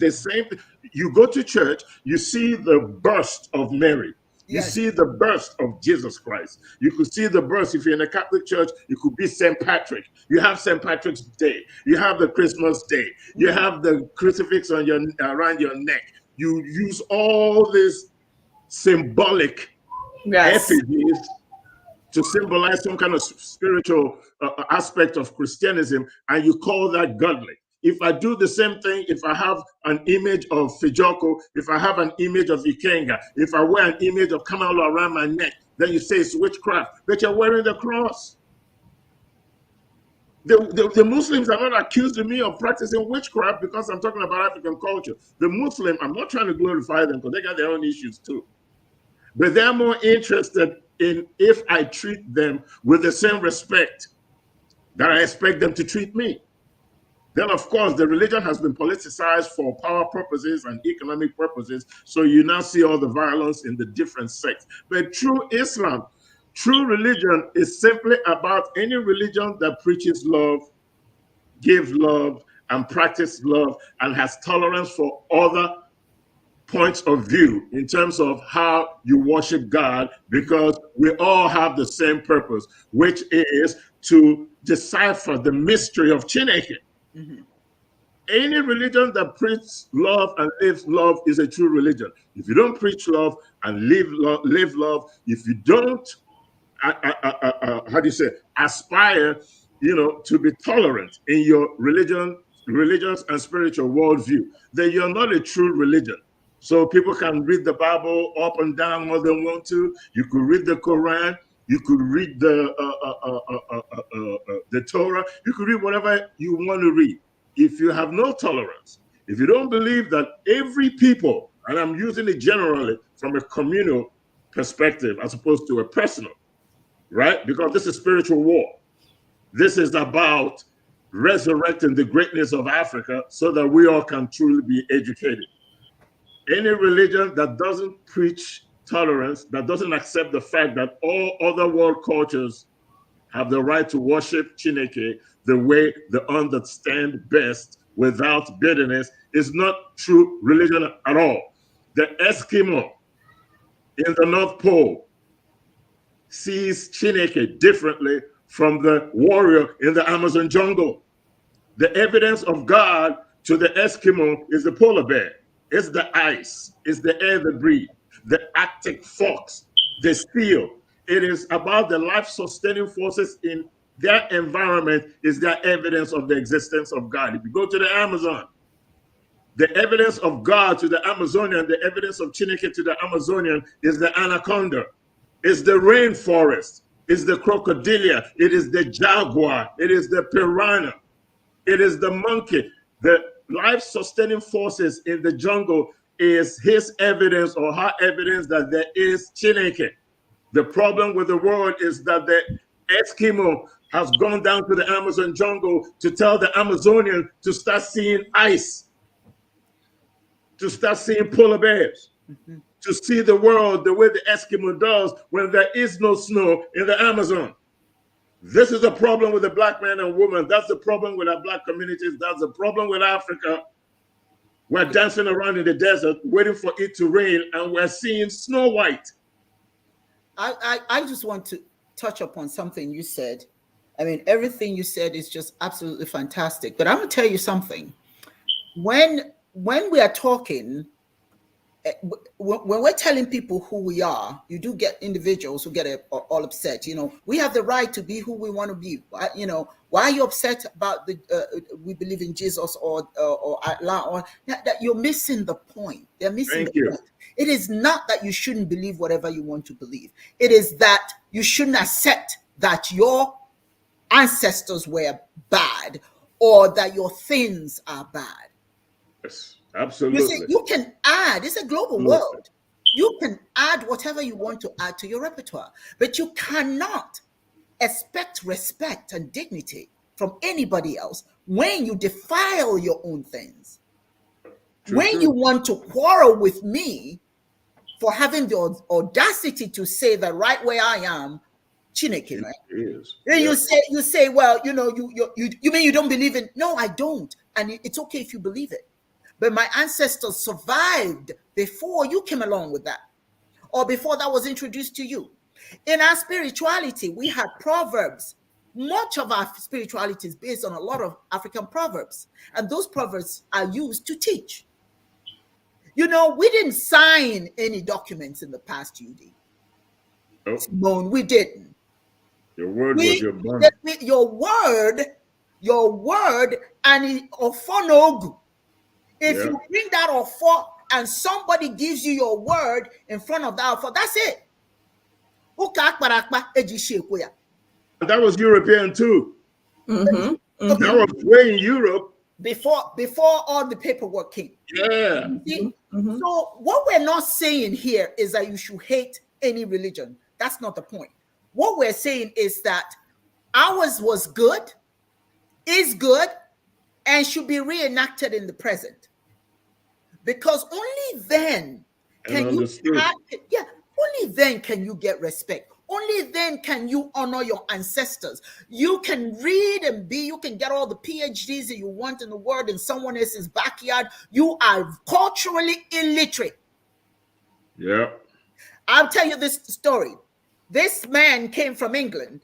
the same thing, you go to church, you see the birth of Mary. You Yes. see the birth of Jesus Christ. You could see the birth. If you're in a Catholic church, it could be St. Patrick. You have St. Patrick's Day. You have the Christmas Day. You have the crucifix on your around your neck. You use all these symbolic Yes. effigies to symbolize some kind of spiritual aspect of Christianism, and you call that godly. If I do the same thing, if I have an image of Fijoko, if I have an image of Ikenga, if I wear an image of Kamala around my neck, then you say it's witchcraft, but you're wearing the cross. The Muslims are not accusing me of practicing witchcraft because I'm talking about African culture. The Muslim, I'm not trying to glorify them because they got their own issues too. But they're more interested in if I treat them with the same respect that I expect them to treat me. Then, of course, the religion has been politicized for power purposes and economic purposes. So you now see all the violence in the different sects. But true Islam, true religion is simply about any religion that preaches love, gives love, and practices love, and has tolerance for other points of view in terms of how you worship God, because we all have the same purpose, which is to decipher the mystery of Chineke. Any religion that preaches love and lives love is a true religion. If you don't preach love and live love, if you don't, how do you say, aspire, to be tolerant in your religious and spiritual worldview, then you're not a true religion. So people can read the Bible up and down more than want to. You could read the Quran. You could read the Torah. You could read whatever you want to read. If you have no tolerance, if you don't believe that every people, and I'm using it generally from a communal perspective as opposed to a personal, right? Because this is spiritual war. This is about resurrecting the greatness of Africa so that we all can truly be educated. Any religion that doesn't preach tolerance, that doesn't accept the fact that all other world cultures have the right to worship Chineke the way they understand best without bitterness, is not true religion at all. The Eskimo in the North Pole sees Chineke differently from the warrior in the Amazon jungle. The evidence of God to the Eskimo is the polar bear. It's the ice. It's the air they breathe. The Arctic fox, the seal. It is about the life-sustaining forces in their environment is their evidence of the existence of God. If you go to the Amazon, the evidence of God to the Amazonian, the evidence of Chineke to the Amazonian is the anaconda, is the rainforest, is the crocodilia, it is the jaguar, it is the piranha, it is the monkey. The life-sustaining forces in the jungle is his evidence or her evidence that there is Chineke. The problem with the world is that the Eskimo has gone down to the Amazon jungle to tell the Amazonian to start seeing ice, to start seeing polar bears, to see the world the way the Eskimo does when there is no snow in the Amazon. This is a problem with the black man and woman. That's the problem with our black communities. That's the problem with Africa. We're dancing around in the desert, waiting for it to rain, and we're seeing Snow White. I just want to touch upon something you said. I mean, everything you said is just absolutely fantastic. But I'm going to tell you something. When we are talking, when we're telling people who we are, you do get individuals who get all upset. We have the right to be who we want to be. Why are you upset about we believe in Jesus or Allah? Or that you're missing the point. They're missing the point. It is not that you shouldn't believe whatever you want to believe. It is that you shouldn't accept that your ancestors were bad or that your things are bad. Yes, absolutely. You see, you can add, it's a global world. You can add whatever you want to add to your repertoire, but you cannot expect respect and dignity from anybody else when you defile your own things. When you want to quarrel with me for having the audacity to say that right where I am, Chineke, man. Is. Then Yeah. you say, well, you mean you don't believe in? No, I don't, and it's okay if you believe it. But my ancestors survived before you came along with that, or before that was introduced to you. In our spirituality, we had proverbs. Much of our spirituality is based on a lot of African proverbs, and those proverbs are used to teach. We didn't sign any documents in the past, UD. Oh. Simone, we didn't. Your word was your bond. Your word, and ofonogu. If you bring that ofo and somebody gives you your word in front of that ofo, that's it. That was European too. Mm-hmm. That was way in Europe. Before all the paperwork came. Yeah. Mm-hmm. So what we're not saying here is that you should hate any religion. That's not the point. What we're saying is that ours was good, is good, and should be reenacted in the present. Because only then can only then can you get respect. Only then can you honor your ancestors. You can read and you can get all the PhDs that you want in the world in someone else's backyard. You are culturally illiterate. Yeah. I'll tell you this story. This man came from England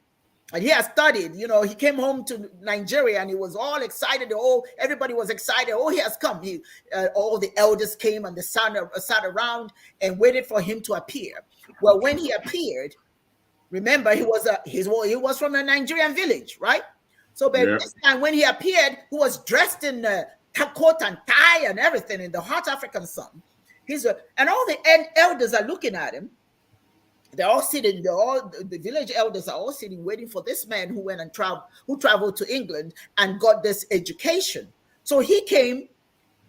and he has studied. He came home to Nigeria and he was all excited. Everybody was excited. He has come. All the elders came and they sat around and waited for him to appear. Well, when he appeared, remember, he was from a Nigerian village, right? So, but this time when he appeared, he was dressed in coat and tie and everything in the hot African sun. And all the elders are looking at him. They're all sitting. The village elders are all sitting, waiting for this man who went and traveled to England and got this education. So he came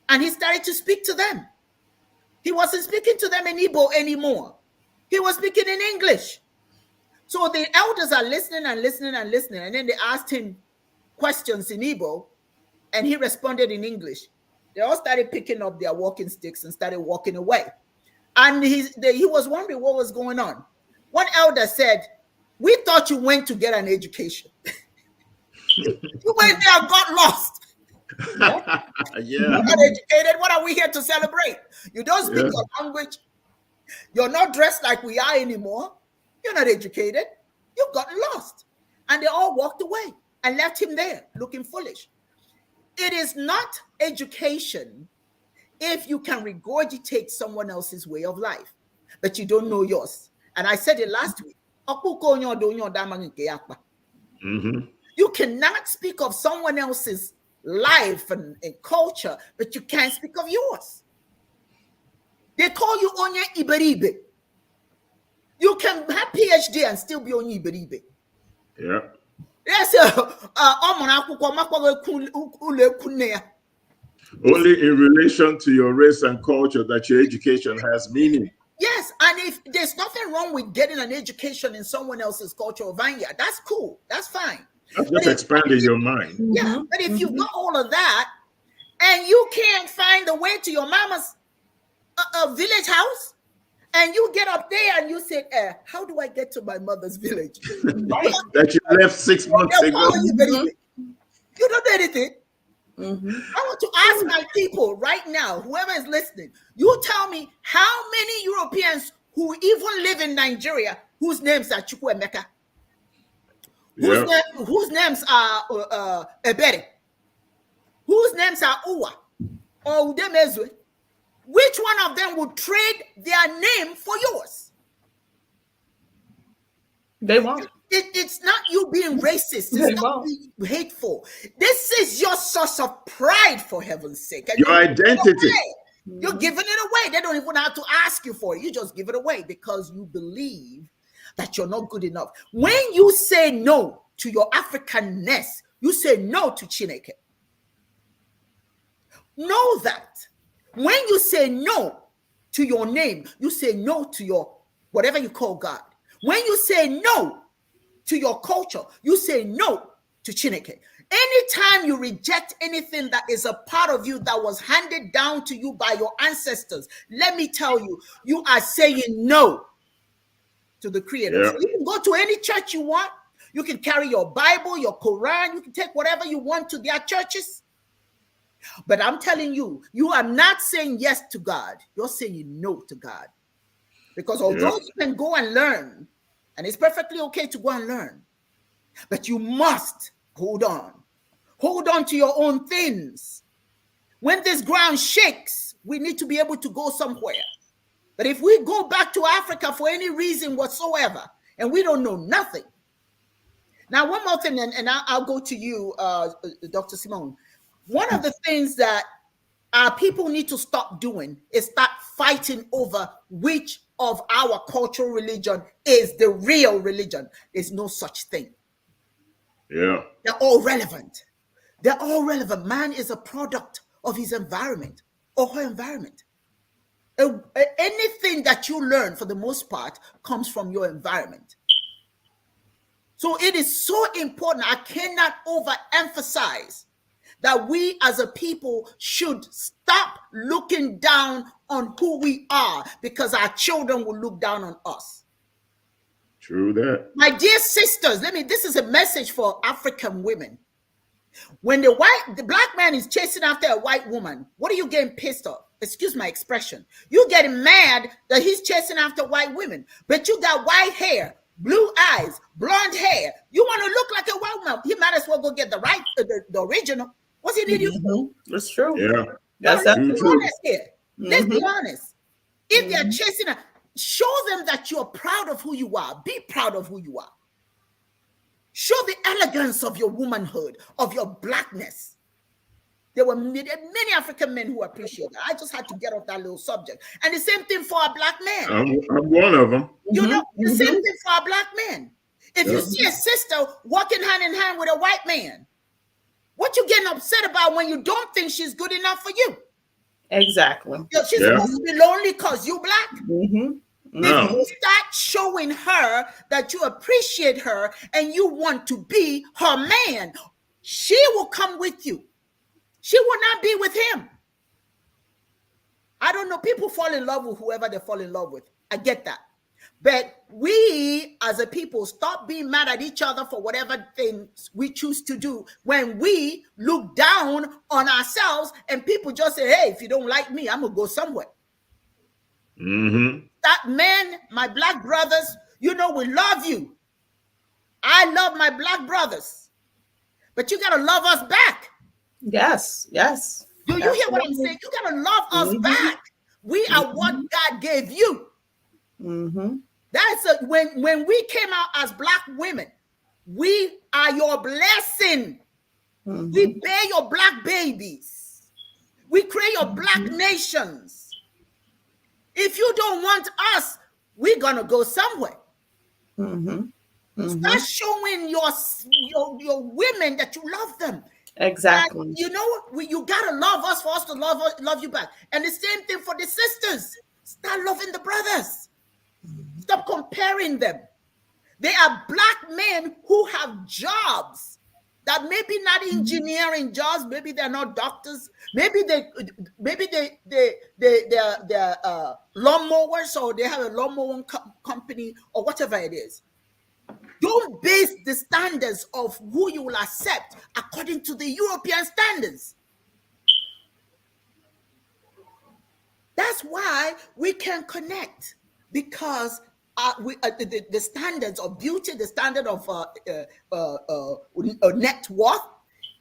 and he started to speak to them. He wasn't speaking to them in Igbo anymore. He was speaking in English. So the elders are listening and listening and listening. And then they asked him questions in Igbo and he responded in English. They all started picking up their walking sticks and started walking away. And he was wondering what was going on. One elder said, "We thought you went to get an education. You went there and got lost. Yeah. You're not educated. What are we here to celebrate? You don't speak your language. You're not dressed like we are anymore. You're not educated. You got lost." And they all walked away and left him there looking foolish. It is not education if you can regurgitate someone else's way of life, but you don't know yours. And I said it last week. Mm-hmm. You cannot speak of someone else's life and culture, but you can't speak of yours. They call you Onye Iberibe. You can have PhD and still be Onye Iberibe. Yeah. Yes, only in relation to your race and culture that your education has meaning. Yes, and if there's nothing wrong with getting an education in someone else's culture or vineyard, that's cool. That's fine. That's just expanding your mind. Yeah, but if you've got all of that and you can't find the way to your mama's village house, and you get up there and you say, how do I get to my mother's village? That you left 6 months ago. You don't do anything. Mm-hmm. I want to ask my people right now, whoever is listening, you tell me how many Europeans who even live in Nigeria, whose names are Chukwuemeka, whose names are Ebere, whose names are Uwa or Udemezwe, which one of them would trade their name for yours? They won't. It's not you being racist. It's not being hateful. This is your source of pride, for heaven's sake. And your identity. You're giving it away. They don't even have to ask you for it. You just give it away because you believe that you're not good enough. When you say no to your Africanness, you say no to Chineke. Know that. When you say no to your name, you say no to your whatever you call God. When you say no to your culture, you say no to Chineke. Anytime you reject anything that is a part of you that was handed down to you by your ancestors, let me tell you, you are saying no to the Creator. Yeah. So you can go to any church you want. You can carry your Bible, your Quran. You can take whatever you want to their churches. But I'm telling you, you are not saying yes to God. You're saying no to God. Because although you can go and learn, and it's perfectly okay to go and learn, but you must hold on. Hold on to your own things. When this ground shakes, we need to be able to go somewhere. But if we go back to Africa for any reason whatsoever, and we don't know nothing. Now, one more thing, and I'll go to you, Dr. Simone. One of the things that our people need to stop doing is start fighting over which of our cultural religion is the real religion. There's no such thing. Yeah. They're all relevant. They're all relevant. Man is a product of his environment or her environment. Anything that you learn, for the most part, comes from your environment. So it is so important. I cannot overemphasize that we as a people should stop looking down on who we are, because our children will look down on us. True that. My dear sisters, this is a message for African women. When the black man is chasing after a white woman, what are you getting pissed off? Excuse my expression. You're getting mad that he's chasing after white women, but you got white hair, blue eyes, blonde hair. You want to look like a white woman. He might as well go get the original. What's he need you for? That's true. Yeah. That's Let's be honest here. Let's be Mhm. honest. If they're chasing her, show them that you're proud of who you are. Be proud of who you are. Show the elegance of your womanhood, of your blackness. There were many African men who appreciate that. I just had to get off that little subject. And the same thing for our black men. I'm one of them. You know, the same thing for our black men. If you see a sister walking hand in hand with a white man, what you getting upset about when you don't think she's good enough for you? Exactly. She's supposed to be lonely because you black. No. If you start showing her that you appreciate her and you want to be her man, she will come with you. She will not be with him. I don't know. People fall in love with whoever they fall in love with. I get that. But we as a people stop being mad at each other for whatever things we choose to do when we look down on ourselves and people just say, hey, if you don't like me, I'm going to go somewhere. That man, my black brothers, you know, we love you. I love my black brothers. But you got to love us back. Yes. Yes. Do you hear what I'm saying? You got to love us back. We are what God gave you. That's when we came out as black women, we are your blessing. We bear your black babies. We create your black nations. If you don't want us, we're gonna go somewhere. Start showing your women that you love them. Exactly. And you know what? You gotta love us for us to love you back. And the same thing for the sisters. Start loving the brothers. Stop comparing them. They are black men who have jobs that maybe not engineering jobs. Maybe they're not doctors. Maybe they're lawnmowers, or they have a lawnmowing company or whatever it is. Don't base the standards of who you will accept according to the European standards. That's why we can connect, because the standards of beauty, the standard of net worth,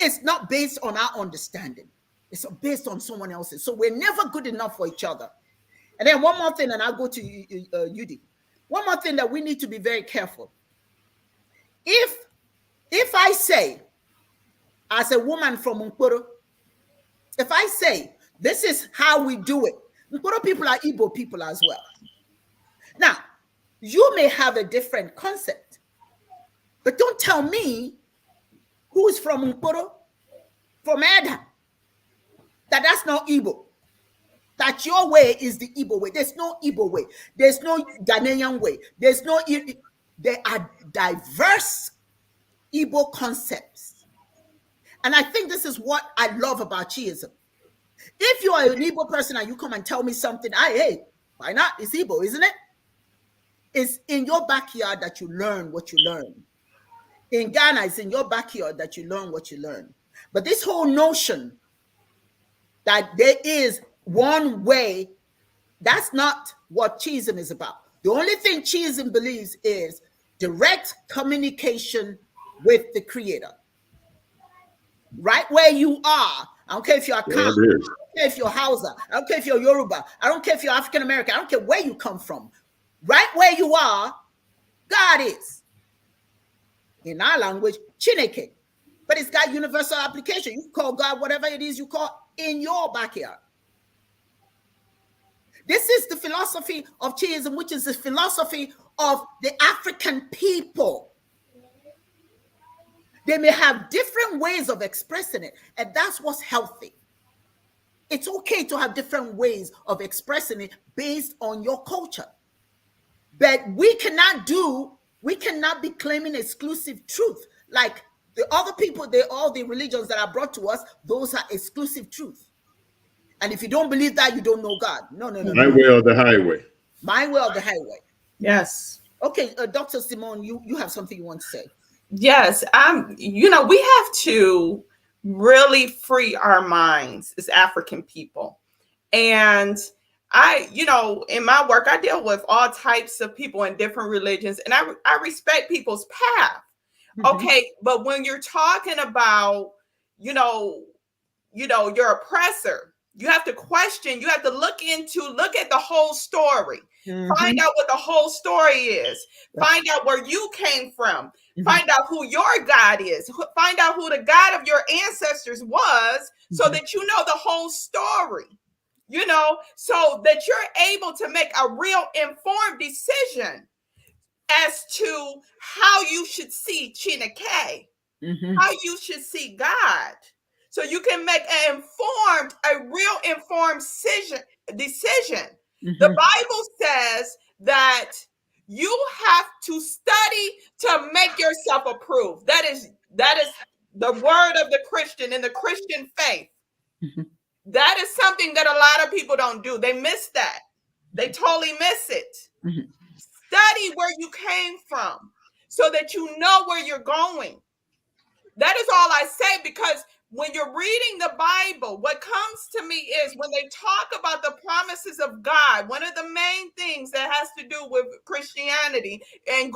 is not based on our understanding. It's based on someone else's. So we're never good enough for each other. And then one more thing, and I'll go to Yudi. One more thing that we need to be very careful. If I say, as a woman from Nkporo, if I say, this is how we do it, Nkporo people are Igbo people as well. Now, you may have a different concept, but don't tell me who's from Nkporo, from Eda, that's not Igbo. That your way is the Igbo way. There's no Igbo way. There's no Ghanaian way. There are diverse Igbo concepts. And I think this is what I love about Chiism. If you are an Igbo person and you come and tell me something, hey, why not? It's Igbo, isn't it? It's in your backyard that you learn what you learn. In Ghana, it's in your backyard that you learn what you learn. But this whole notion that there is one way, that's not what Chiism is about. The only thing Chiism believes is direct communication with the Creator. Right where you are. I don't care if you're a Khan, I don't care if you're Hausa, I don't care if you're Yoruba, I don't care if you're African American, I don't care where you come from. Right where you are, God is. In our language, Chineke. But it's got universal application. You call God whatever it is you call in your backyard. This is the philosophy of Chiism, which is the philosophy of the African people. They may have different ways of expressing it, and that's what's healthy. It's okay to have different ways of expressing it based on your culture. But we cannot be claiming exclusive truth. Like the other people, all the religions that are brought to us, those are exclusive truth. And if you don't believe that, you don't know God. No. My way or the highway. My way or the highway. Yes. Okay, Dr. Simone, you have something you want to say. Yes, we have to really free our minds as African people. And in my work, I deal with all types of people in different religions, and I respect people's path. Mm-hmm. Okay, but when you're talking about, your oppressor, you have to question, you have to look at the whole story, mm-hmm. Find out what the whole story is, find out where you came from, mm-hmm. Find out who your God is, find out who the God of your ancestors was, mm-hmm. So that you know the whole story, so that you're able to make a real informed decision as to how you should see Chineke, mm-hmm. How you should see God. So you can make a real informed decision. Mm-hmm. The Bible says that you have to study to make yourself approved. That is the word of the Christian in the Christian faith. Mm-hmm. That is something that a lot of people don't do. They miss that. They totally miss it. Mm-hmm. Study where you came from so that you know where you're going. That is all I say, because when you're reading the Bible, what comes to me is when they talk about the promises of God, one of the main things that has to do with Christianity and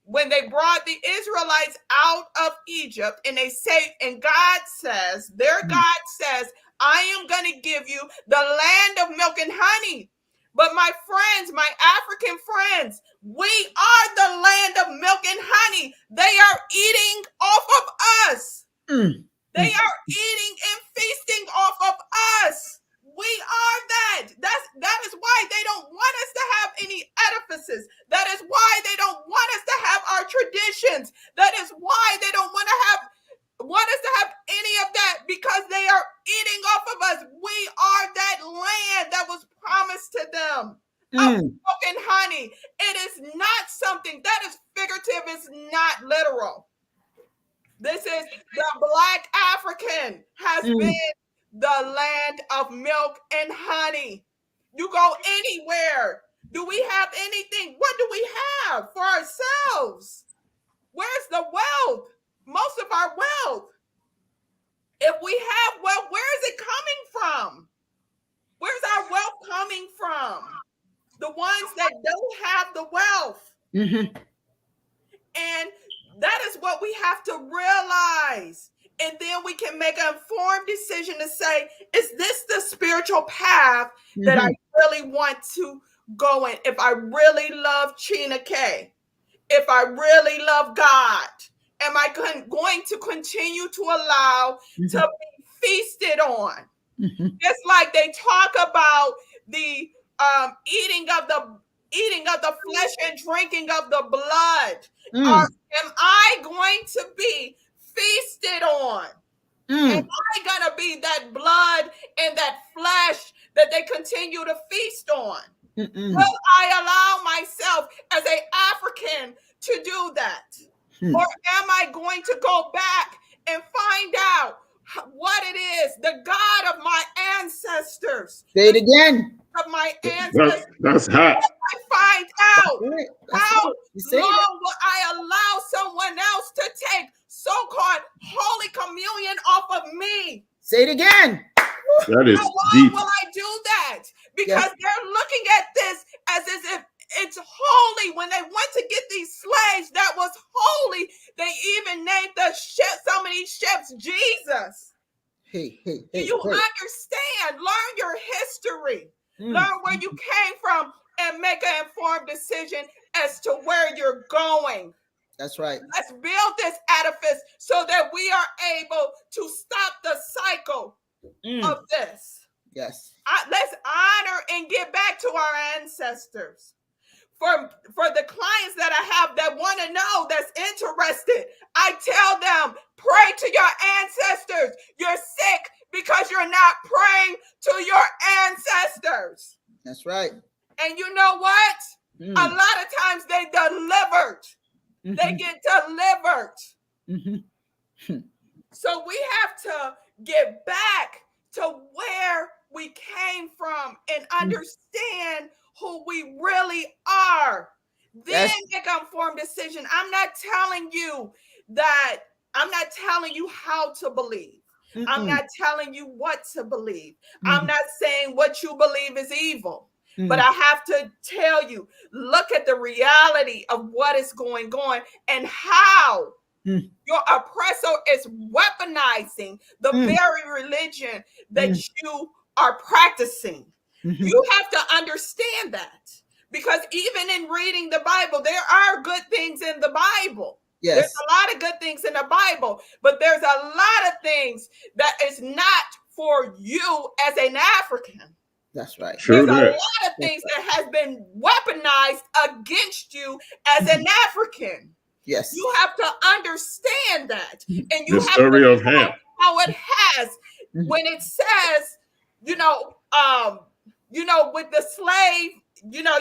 when they brought the Israelites out of Egypt, and they say, and God says, God says, I am going to give you the land of milk and honey. But my friends, my African friends, we are the land of milk and honey. They are eating off of us. Mm. They are eating and feasting off of us. We are that. That is why they don't want us to have any edifices. That is why they don't want us to have our traditions. That is why they don't want us to have any of that, because they are eating off of us. We are that land that was promised to them of milk and honey. It is not something that is figurative. It's not literal. This is the Black African has been the land of milk and honey. You go anywhere. Do we have anything? What do we have for ourselves? Where's the wealth? Most of our wealth. If we have wealth, where is it coming from? Where's our wealth coming from? The ones that don't have the wealth. Mm-hmm. And that is what we have to realize. And then we can make an informed decision to say, is this the spiritual path that I really want to go in? If I really love Chineke, if I really love God, am I going to continue to allow to be feasted on? Just like they talk about the eating of the flesh and drinking of the blood. Am I going to be feasted on? Am I going to be that blood and that flesh that they continue to feast on? Will I allow myself as an African to do that? Or am I going to go back and find what it is. The God of my ancestors. Say it again. Of my ancestors. That's hot. I find out how long will I allow someone else to take so-called Holy Communion off of me? Say it again. That is how long deep. will I do that? Because they're looking at this as if it's holy. When they went to get these slaves, that was holy. They even named the ship, some of these ships, Jesus. Do you understand? Learn your history. Learn where you came from and make an informed decision as to where you're going. That's right. Let's build this edifice so that we are able to stop the cycle of this. Yes. Let's honor and get back to our ancestors. For the clients that I have that want to know, that's interested, I tell them, pray to your ancestors. You're sick because you're not praying to your ancestors. That's right. And you know what? A lot of times they delivered. They get delivered. So we have to get back to where we came from and understand who we really are. Then make an informed decision. I'm not telling you how to believe. I'm not telling you what to believe. I'm not saying what you believe is evil. But I have to tell you, look at the reality of what is going on and how your oppressor is weaponizing the very religion that you are practicing. You have to understand that, because even in reading the Bible, there are good things in the Bible. Yes. There's a lot of good things in the Bible, but there's a lot of things that is not for you as an African. That's right. There's a lot of things that has been weaponized against you as an African. Yes. You have to understand that. And you the story have of Ham. How it has when it says, with the slave,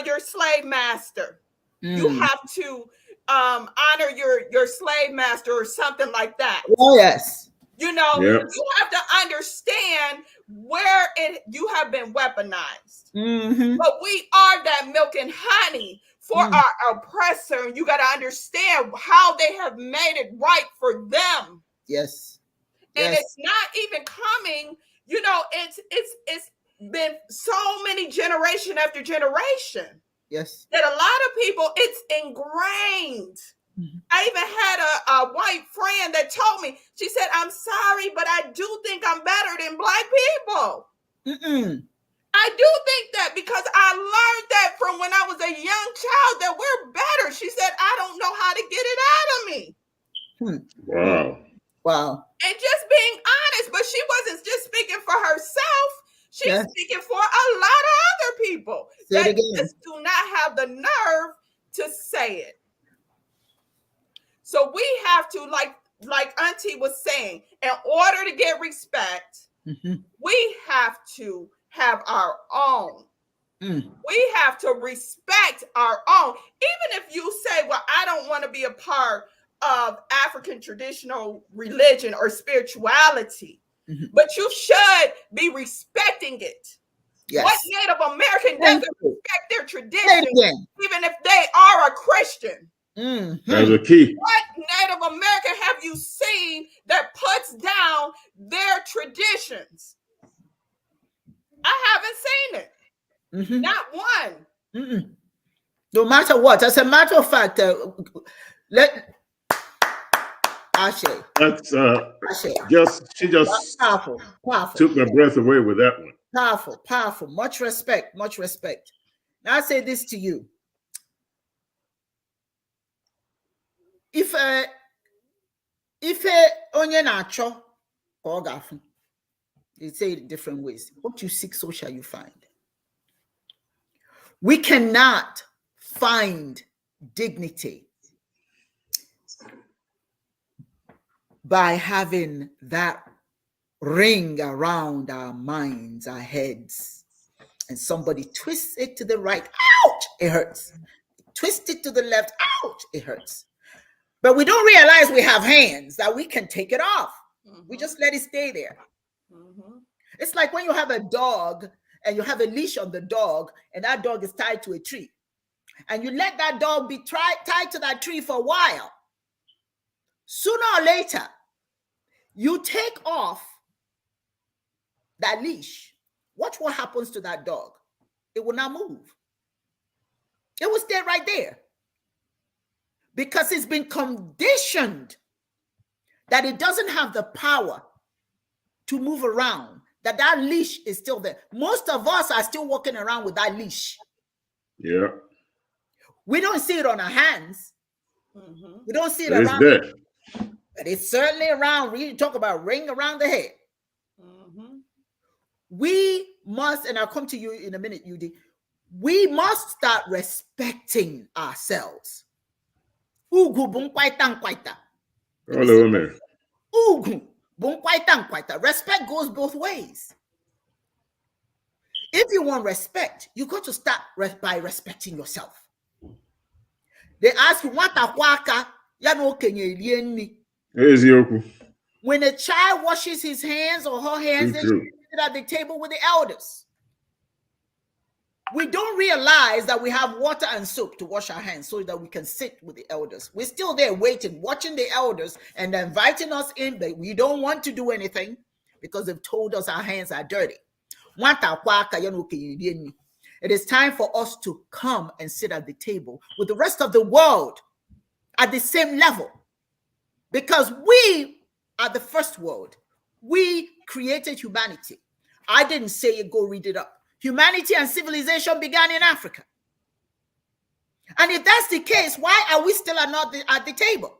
your slave master. You have to honor your slave master or something like that. Oh, yes. You have to understand where you have been weaponized. But we are that milk and honey for our oppressor. You got to understand how they have made it right for them. Yes. And it's not even coming, it's been so many generation after generation. Yes. That a lot of people, it's ingrained. I even had a white friend that told me, she said, I'm sorry, but I do think I'm better than Black people. I do think that, because I learned that from when I was a young child, that we're better. She said, I don't know how to get it out of me. Wow. And just being honest, but she wasn't just speaking for herself. She's speaking for a lot of other people that just do not have the nerve to say it. So we have to, like Auntie was saying, in order to get respect, we have to have our own. We have to respect our own. Even if you say, well, I don't want to be a part of African traditional religion or spirituality, but you should be respecting it. Yes. What Native American doesn't respect their tradition, even if they are a Christian? That's a key. What Native American have you seen that puts down their traditions? I haven't seen it. Not one. No matter what. As a matter of fact, Ashe. That's she just powerful. Took my breath away with that one. Powerful. Much respect. Now I say this to you. If onye na-achọ ka ọ ga-afụ, they say it different ways. What you seek, so shall you find. We cannot find dignity by having that ring around our minds, our heads, and somebody twists it to the right, ouch, it hurts. Twist it to the left, ouch, it hurts. But we don't realize we have hands, that we can take it off. We just let it stay there. It's like when you have a dog and you have a leash on the dog and that dog is tied to a tree. And you let that dog be tied to that tree for a while. Sooner or later, you take off that leash. Watch what happens to that dog. It will not move. It will stay right there. Because it's been conditioned that it doesn't have the power to move around, that leash is still there. Most of us are still walking around with that leash. Yeah. We don't see it on our hands. We don't see it But around. it's there. But it's certainly around. We talk about ring around the head. We must, and I'll come to you in a minute, Yudi. We must start respecting ourselves. Ugu bunkwaita nkwaita. Hello, man. Ugu bunkwaita nkwaita. Respect goes both ways. If you want respect, you got to start by respecting yourself. They ask you, what akwaka ya no kenye lienni. When a child washes his hands or her hands, they sit at the table with the elders. We don't realize that we have water and soap to wash our hands so that we can sit with the elders. We're still there waiting, watching the elders and inviting us in, but we don't want to do anything because they've told us our hands are dirty. It is time for us to come and sit at the table with the rest of the world at the same level, because we are the first world. We created humanity. I didn't say it, go read it up. Humanity and civilization began in Africa. And if that's the case, why are we still not at the table?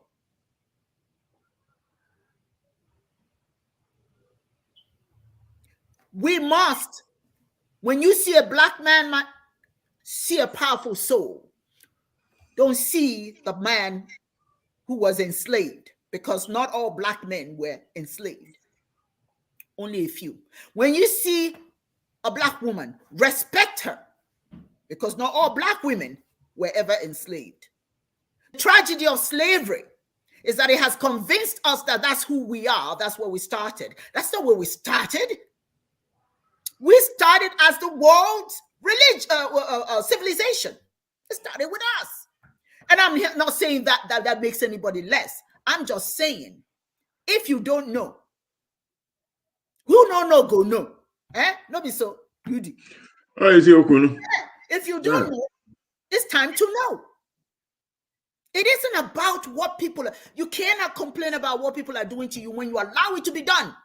We must, when you see a black man, see a powerful soul. Don't see the man who was enslaved, because not all black men were enslaved. Only a few. When you see a black woman, respect her, because not all black women were ever enslaved. The tragedy of slavery is that it has convinced us that that's who we are. That's where we started. That's not where we started. We started as the world's civilization. It started with us. And I'm not saying that makes anybody less. I'm just saying, if you don't know, who no go know. No be so. If you don't know, it's time to know. It isn't about what people are. You cannot complain about what people are doing to you when you allow it to be done.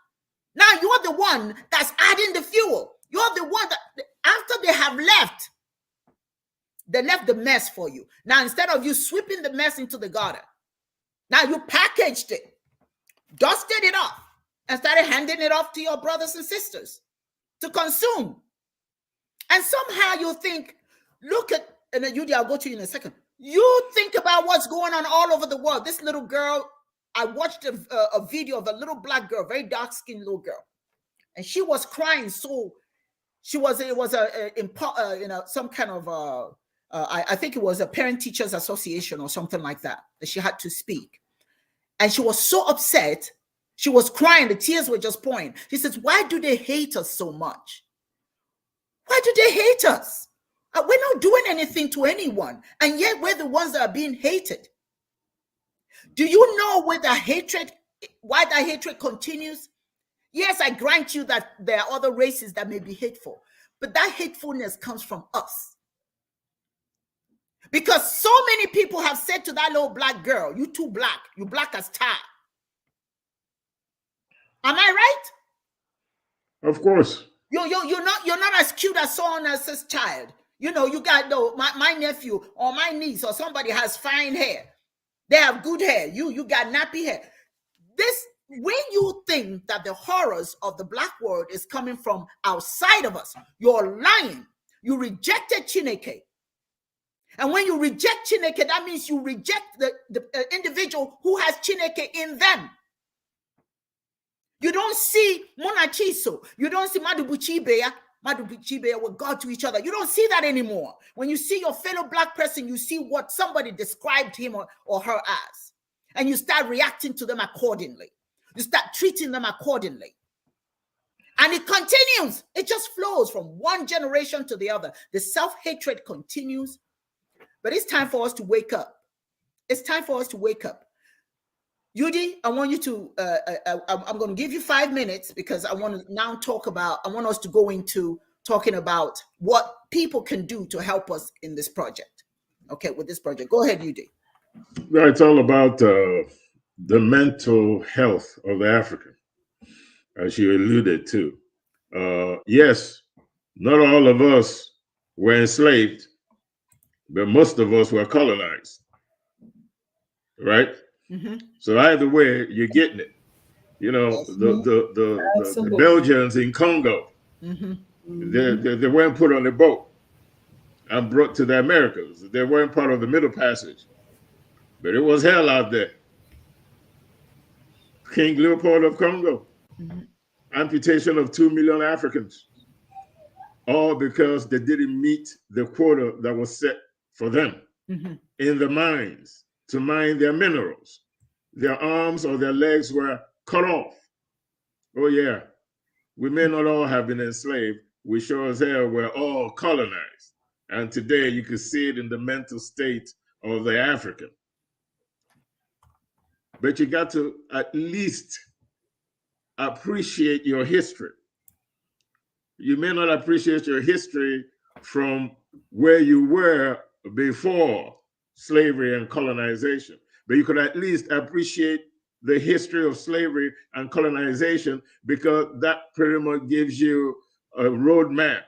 Now you're the one that's adding the fuel. You're the one that after they have left, they left the mess for you. Now instead of you sweeping the mess into the gutter, now you packaged it, dusted it off, and started handing it off to your brothers and sisters to consume. And somehow you think, look at, and then Judy, I'll go to you in a second. You think about what's going on all over the world. This little girl, I watched a video of a little black girl, very dark-skinned little girl, and she was crying. So she was, it was some kind of, I think it was a parent-teachers association or something like that she had to speak. And she was so upset. She was crying. The tears were just pouring. She says, why do they hate us so much? Why do they hate us? We're not doing anything to anyone. And yet we're the ones that are being hated. Do you know why that hatred continues? Yes, I grant you that there are other races that may be hateful. But that hatefulness comes from us. Because so many people have said to that little black girl, you too black. You black as tar. Am I right? Of course. You're not as cute as someone else's child. You know, you got my nephew or my niece or somebody has fine hair. They have good hair. You got nappy hair. When you think that the horrors of the black world is coming from outside of us, you're lying. You rejected Chineke. And when you reject Chineke, that means you reject the individual who has Chineke in them. You don't see Monachiso. You don't see Madubuchibeya with God to each other. You don't see that anymore. When you see your fellow black person, you see what somebody described him or her as. And you start reacting to them accordingly. You start treating them accordingly. And it continues. It just flows from one generation to the other. The self-hatred continues. But it's time for us to wake up. It's time for us to wake up. Yudi, I want you to, I'm going to give you 5 minutes because I want to now I want us to go into talking about what people can do to help us in this project. Okay, with this project. Go ahead, Yudi. Well, it's all about the mental health of the African, as you alluded to. Yes, not all of us were enslaved, but most of us were colonized, right? Mm-hmm. So either way, you're getting it. You know, the Belgians in Congo, mm-hmm. they weren't put on the boat and brought to the Americas. They weren't part of the Middle Passage, but it was hell out there. King Leopold of Congo, mm-hmm. amputation of 2 million Africans, all because they didn't meet the quota that was set for them mm-hmm. in the mines to mine their minerals. Their arms or their legs were cut off. Oh yeah, we may not all have been enslaved. We sure as hell were all colonized. And today you can see it in the mental state of the African. But you got to at least appreciate your history. You may not appreciate your history from where you were before slavery and colonization, but you could at least appreciate the history of slavery and colonization, because that pretty much gives you a roadmap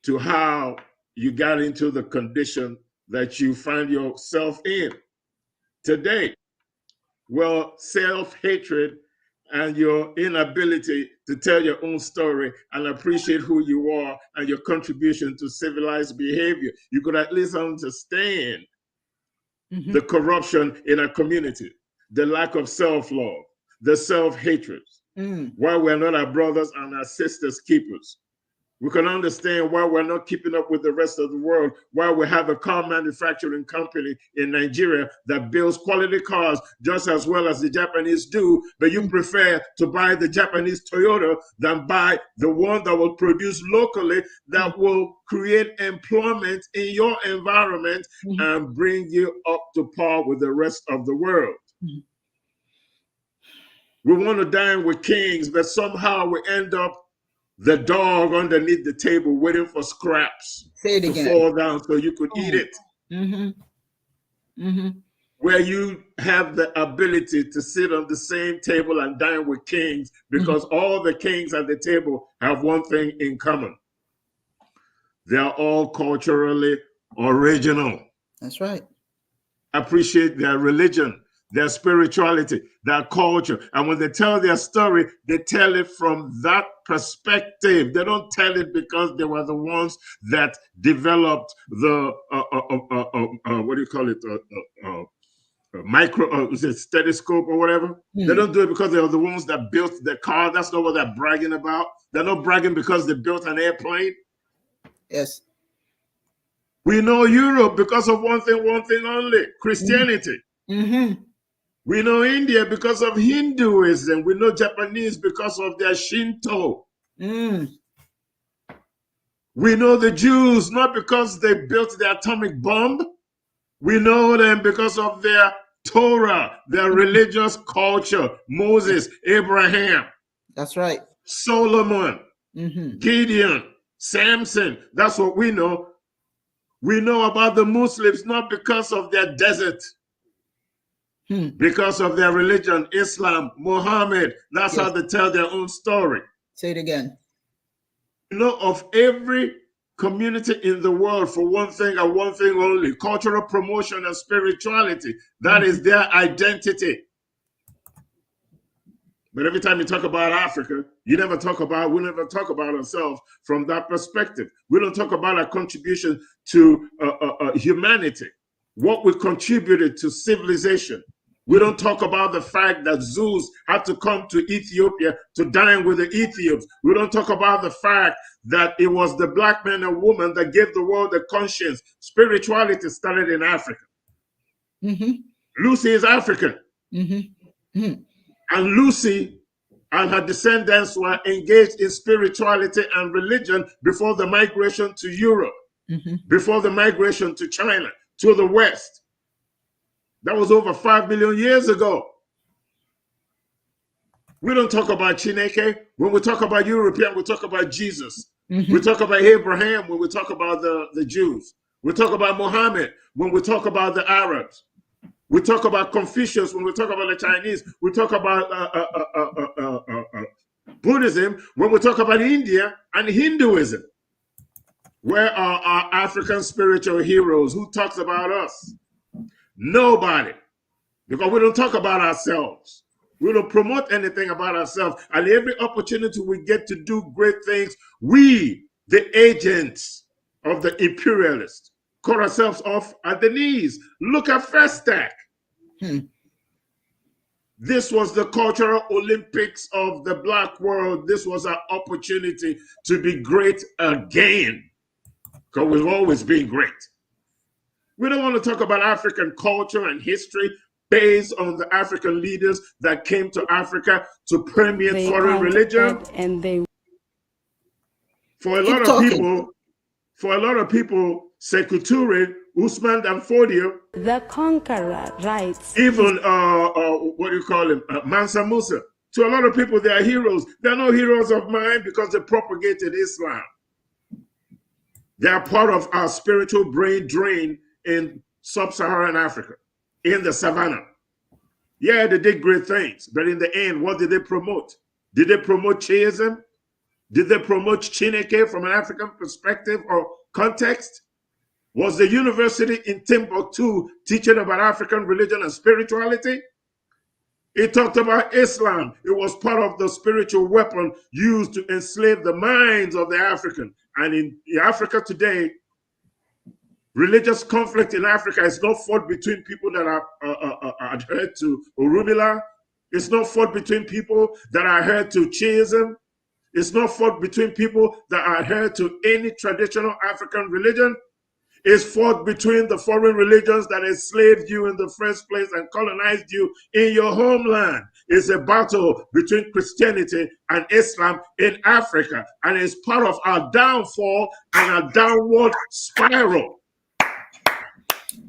to how you got into the condition that you find yourself in today. Well, self-hatred and your inability to tell your own story and appreciate who you are and your contribution to civilized behavior. You could at least understand mm-hmm. the corruption in a community, the lack of self-love, the self-hatred, why we're not our brothers and our sisters' keepers. We can understand why we're not keeping up with the rest of the world, why we have a car manufacturing company in Nigeria that builds quality cars just as well as the Japanese do, but you prefer to buy the Japanese Toyota than buy the one that will produce locally, that will create employment in your environment and bring you up to par with the rest of the world. We want to dine with kings, but somehow we end up the dog underneath the table waiting for scraps to fall down so you could eat it. Where you have the ability to sit on the same table and dine with kings, because all the kings at the table have one thing in common. They are all culturally original. That's right. Appreciate their religion, their spirituality, their culture. And when they tell their story, they tell it from that perspective. They don't tell it because they were the ones that developed the, what do you call it? Is it stethoscope or whatever? They don't do it because they are the ones that built the car. That's not what they're bragging about. They're not bragging because they built an airplane. Yes. We know Europe because of one thing only, Christianity. We know India because of Hinduism. We know Japanese because of their Shinto. We know the Jews not because they built the atomic bomb. We know them because of their Torah, their religious culture. Moses, Abraham. That's right. Solomon, Gideon, Samson. That's what we know. We know about the Muslims not because of their desert. Because of their religion, Islam, Muhammad. That's how they tell their own story. Say it again. You know of every community in the world for one thing and one thing only: cultural promotion and spirituality. That is their identity. But every time you talk about Africa, we never talk about ourselves from that perspective. We don't talk about our contribution to humanity, what we contributed to civilization. We don't talk about the fact that Zeus had to come to Ethiopia to dine with the Ethiopians. We don't talk about the fact that it was the black man and woman that gave the world a conscience. Spirituality started in Africa. Lucy is African. And Lucy and her descendants were engaged in spirituality and religion before the migration to Europe, before the migration to China, to the West. That was over 5 million years ago. We don't talk about Chineke. When we talk about European, we talk about Jesus. We talk about Abraham when we talk about the Jews. We talk about Muhammad when we talk about the Arabs. We talk about Confucius when we talk about the Chinese. We talk about Buddhism when we talk about India and Hinduism. Where are our African spiritual heroes? Who talks about us? Nobody. Because we don't talk about ourselves. We don't promote anything about ourselves. And every opportunity we get to do great things, we, the agents of the imperialists, cut ourselves off at the knees. Look at Festac. This was the cultural Olympics of the Black world. This was our opportunity to be great again. Because we've always been great. We don't want to talk about African culture and history based on the African leaders that came to Africa to permeate foreign religion. And for a lot of people, Sekou Touré, Usman Dan Fodio, the conqueror writes, even what do you call him, Mansa Musa. To a lot of people, they are heroes. They're no heroes of mine because they propagated Islam. They are part of our spiritual brain drain in sub-Saharan Africa, in the savannah. Yeah, they did great things, but in the end, what did they promote? Did they promote Chiism? Did they promote Chineke from an African perspective or context? Was the university in Timbuktu teaching about African religion and spirituality? It talked about Islam. It was part of the spiritual weapon used to enslave the minds of the African. And in Africa today, religious conflict in Africa is not fought between people that are adhered to Urubila. It's not fought between people that are adhered to Chiism. It's not fought between people that are adhered to any traditional African religion. It's fought between the foreign religions that enslaved you in the first place and colonized you in your homeland. It's a battle between Christianity and Islam in Africa. And it's part of our downfall and our downward spiral.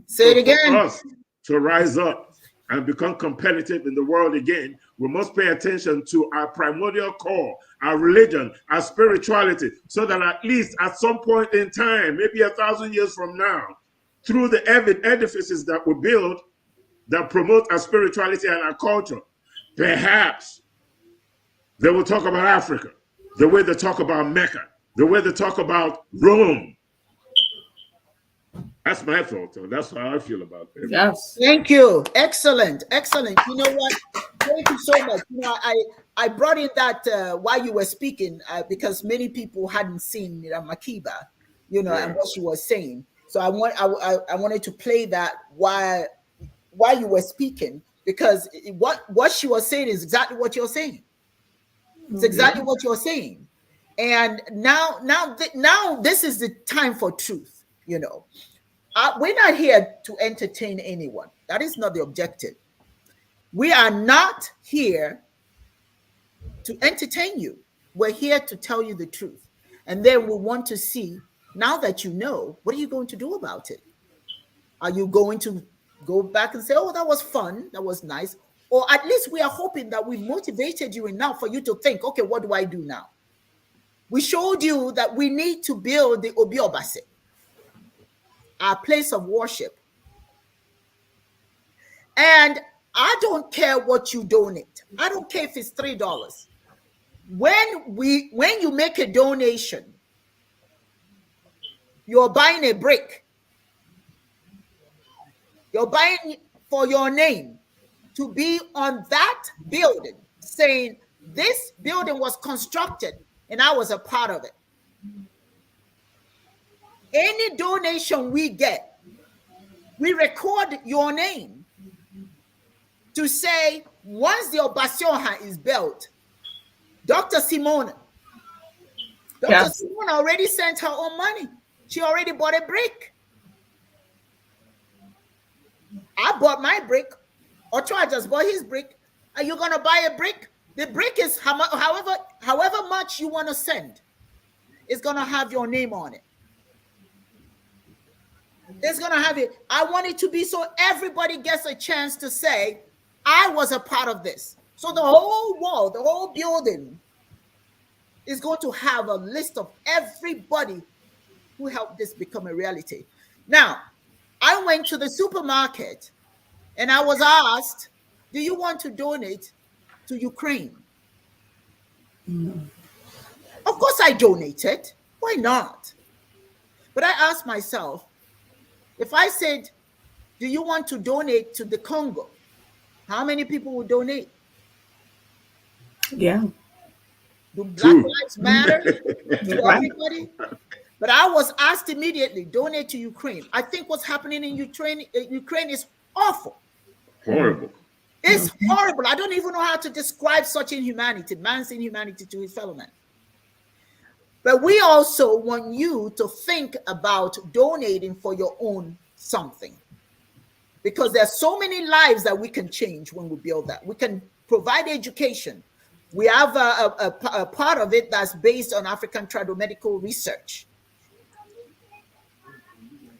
Say it again. For us to rise up and become competitive in the world again, we must pay attention to our primordial core, our religion, our spirituality, so that at least at some point in time, maybe 1,000 years from now, through the edifices that we build that promote our spirituality and our culture, perhaps they will talk about Africa, the way they talk about Mecca, the way they talk about Rome. That's my thought. That's how I feel about it. Yes. Thank you. Excellent. Excellent. You know what? Thank you so much. You know, I brought in that while you were speaking because many people hadn't seen Makiba, you know, and what she was saying. So I wanted to play that while you were speaking, because what she was saying is exactly what you're saying. It's exactly what you're saying. And now this is the time for truth, you know. We're not here to entertain anyone. That is not the objective. We are not here to entertain you. We're here to tell you the truth. And then we want to see, now that you know, what are you going to do about it? Are you going to go back and say, oh, that was fun, that was nice? Or at least we are hoping that we motivated you enough for you to think, okay, what do I do now? We showed you that we need to build the OBI OBASi, our place of worship. And I don't care what you donate. I don't care if it's $3. When you make a donation, you're buying a brick. You're buying for your name to be on that building, saying this building was constructed and I was a part of it. Any donation we get, we record your name to say, once the Obassion is built, Dr. Simone already sent her own money. She already bought a brick. I bought my brick. Ochoa just bought his brick. Are you going to buy a brick? The brick is however much you want to send, it's going to have your name on it. It's going to have it. I want it to be so everybody gets a chance to say, I was a part of this. So the whole wall, the whole building is going to have a list of everybody who helped this become a reality. Now, I went to the supermarket and I was asked, do you want to donate to Ukraine? Of course I donated. Why not? But I asked myself, if I said, do you want to donate to the Congo? How many people would donate? Yeah. Do Black Lives Matter to everybody? But I was asked immediately, donate to Ukraine. I think what's happening in Ukraine is awful. Horrible. It's horrible. I don't even know how to describe such inhumanity, man's inhumanity to his fellow man. But we also want you to think about donating for your own something. Because there's so many lives that we can change when we build that. We can provide education. We have a part of it that's based on African tradomedical research.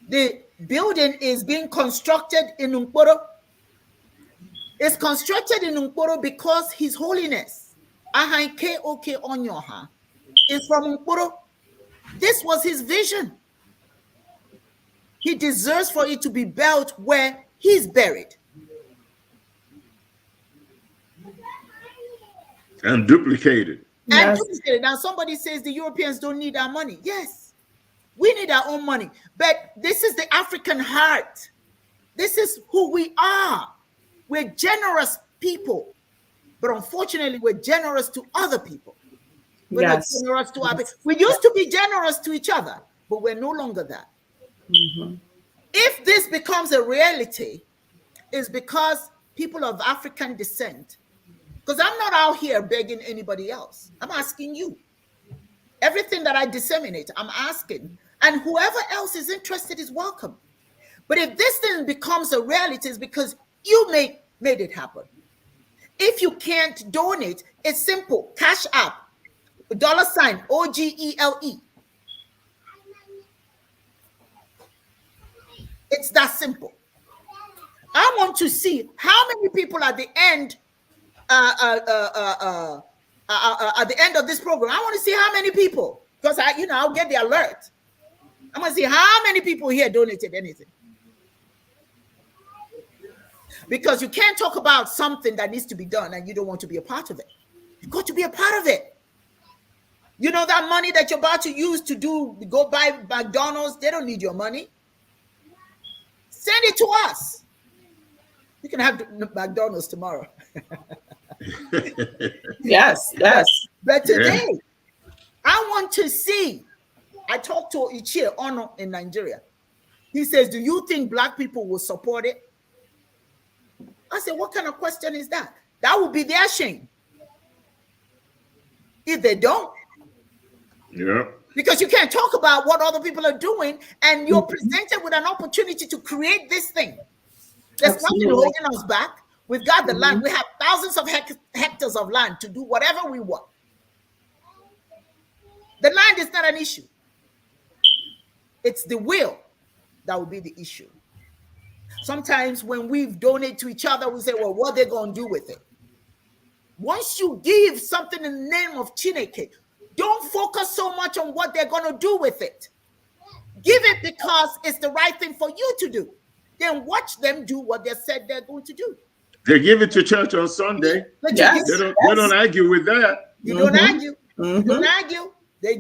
The building is being constructed in Nkporo. It's constructed in Nkporo because His Holiness, Ahaike Oke Onyoha, is from Nkporo. This was his vision. He deserves for it to be built where he's buried. And duplicated. And duplicated. Now somebody says the Europeans don't need our money. Yes, we need our own money. But this is the African heart. This is who we are. We're generous people. But unfortunately, we're generous to other people. We're not generous to our people. We used to be generous to each other, but we're no longer that. If this becomes a reality, it's because people of African descent, because I'm not out here begging anybody else. I'm asking you. Everything that I disseminate, I'm asking. And whoever else is interested is welcome. But if this thing becomes a reality, it's because you made it happen. If you can't donate, it's simple. Cash App, $ OGELE. It's that simple. I want to see how many people at the end at the end of this program. I want to see how many people, because I'll get the alert. I want to see how many people here donated anything. Because you can't talk about something that needs to be done and you don't want to be a part of it. You've got to be a part of it. You know that money that you're about to use to go buy McDonald's, they don't need your money. Send it to us. You can have McDonald's tomorrow. Yes. But today, I want to see. I talked to Ichie Ono in Nigeria. He says, do you think Black people will support it? I said, what kind of question is that? That would be their shame. If they don't. Yeah. Because you can't talk about what other people are doing, and you're presented with an opportunity to create this thing. There's nothing holding us back. We've got the land. We have thousands of hectares of land to do whatever we want. The land is not an issue. It's the will that will be the issue. Sometimes when we donate to each other, we say, well, what are they going to do with it? Once you give something in the name of Chineke, don't focus so much on what they're going to do with it. Give it because it's the right thing for you to do. Then watch them do what they said they're going to do. They give it to church on Sunday. Yes. They don't argue with that. You don't argue. You don't argue. They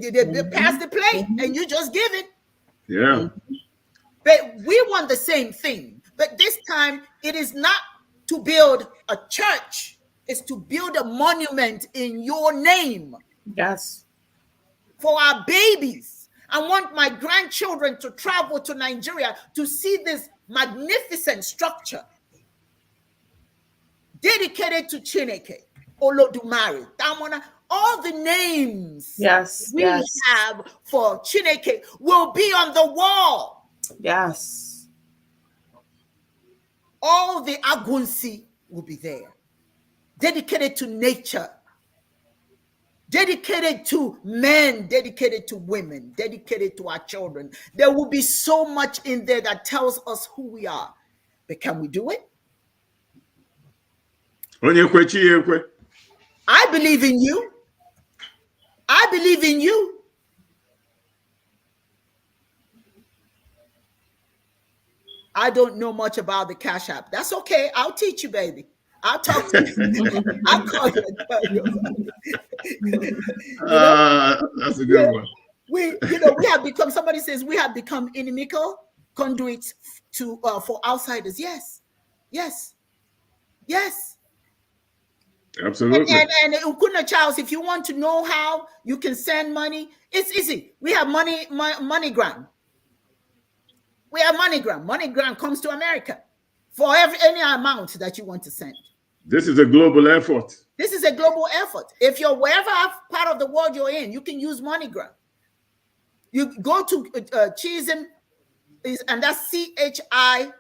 pass the plate and you just give it. Yeah. But we want the same thing. But this time, it is not to build a church. It's to build a monument in your name. Yes. For our babies. I want my grandchildren to travel to Nigeria to see this magnificent structure dedicated to Chineke, Olodumare, Damona. All the names we have for Chineke will be on the wall. Yes. All the Agunsi will be there, dedicated to nature dedicated to men, dedicated to women, dedicated to our children. There will be so much in there that tells us who we are. But can we do it? I believe in you. I believe in you. I don't know much about the Cash App. That's okay. I'll teach you, baby. I'll talk to you. I'll call you and tell you about it. That's a good one. We have become, somebody says we have become inimical conduits to for outsiders. Yes. Absolutely. And Ukuna Charles, if you want to know how you can send money, it's easy. We have MoneyGram. We have MoneyGram. MoneyGram comes to America for any amount that you want to send. This is a global effort. This is a global effort. If you're wherever part of the world you're in, you can use MoneyGram. You go to Chiism, and that's CHI-ISM.org.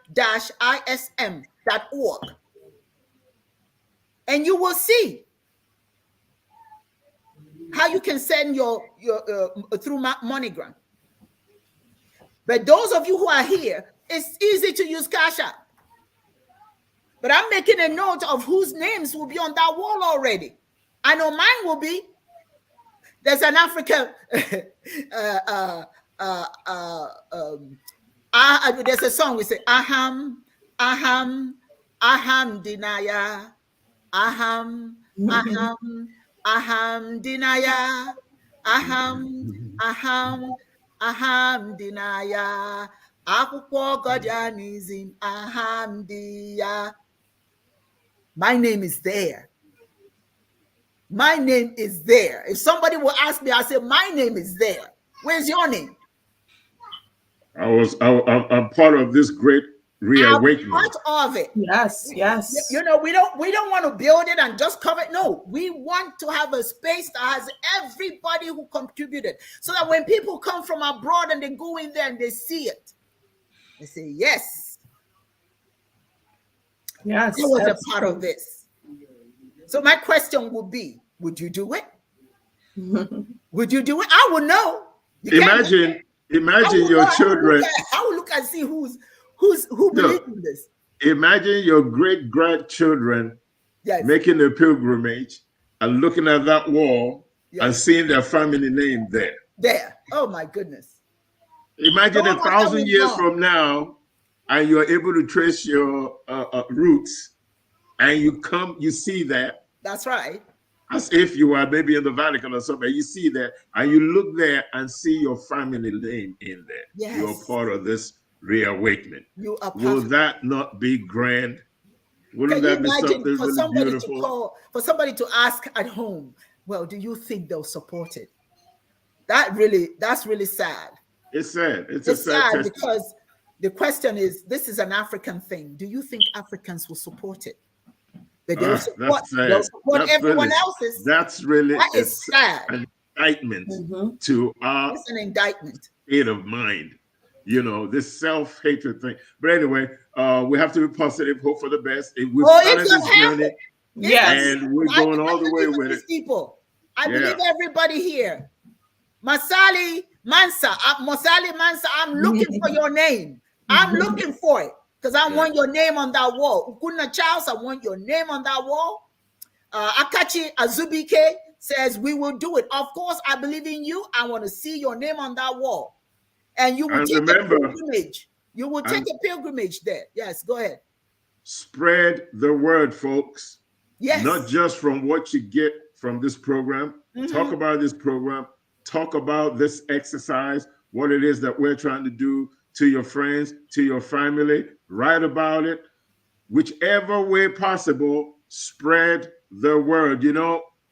And you will see how you can send your through MoneyGram. But those of you who are here, it's easy to use Cash App. But I'm making a note of whose names will be on that wall already. I know mine will be. There's an African, there's a song we say, Aham Dinaya. Aham Dinaya. Aham Dinaya. Akwụkwọ Godianism. Aham Diya. My name is there. My name is there. If somebody will ask me, I say, my name is there. Where's your name? I'm part of this great reawakening. I'm part of it. Yes. We don't want to build it and just cover it. No, we want to have a space that has everybody who contributed, so that when people come from abroad and they go in there and they see it, they say, yes, I was a part of this. So my question would be, would you do it? Would you do it? I would know. Imagine your children. I will look and see who believes in this. Imagine your great-grandchildren making a pilgrimage and looking at that wall and seeing their family name there. There. Oh my goodness. Imagine 1,000 years from now, and you're able to trace your roots, and you see that. That's right. As if you are maybe in the Vatican or something. You see that, and you look there and see your family name in there. Yes. You're part of this reawakening. You are. Will that not be grand? Wouldn't that be something really beautiful? For somebody to ask at home, well, do you think they'll support it? That's really sad. It's sad. It's sad because the question is, this is an African thing. Do you think Africans will support it? They'll support everyone else's. That is sad. An indictment to our state of mind. This self-hatred thing. But anyway, we have to be positive, hope for the best. We've started this journey, and we're going all the way with it. People, I believe everybody here. Masali Mansa, I'm looking for your name. I'm looking for it. Because I want your name on that wall. Ukuna Charles, I want your name on that wall. Akachi Azubike says, we will do it. Of course, I believe in you. I want to see your name on that wall. And you will take a pilgrimage. You will take a pilgrimage there. Yes, go ahead. Spread the word, folks. Yes. Not just from what you get from this program. Talk about this program. Talk about this exercise, what it is that we're trying to do to your friends, to your family. Write about it. Whichever way possible, spread the word.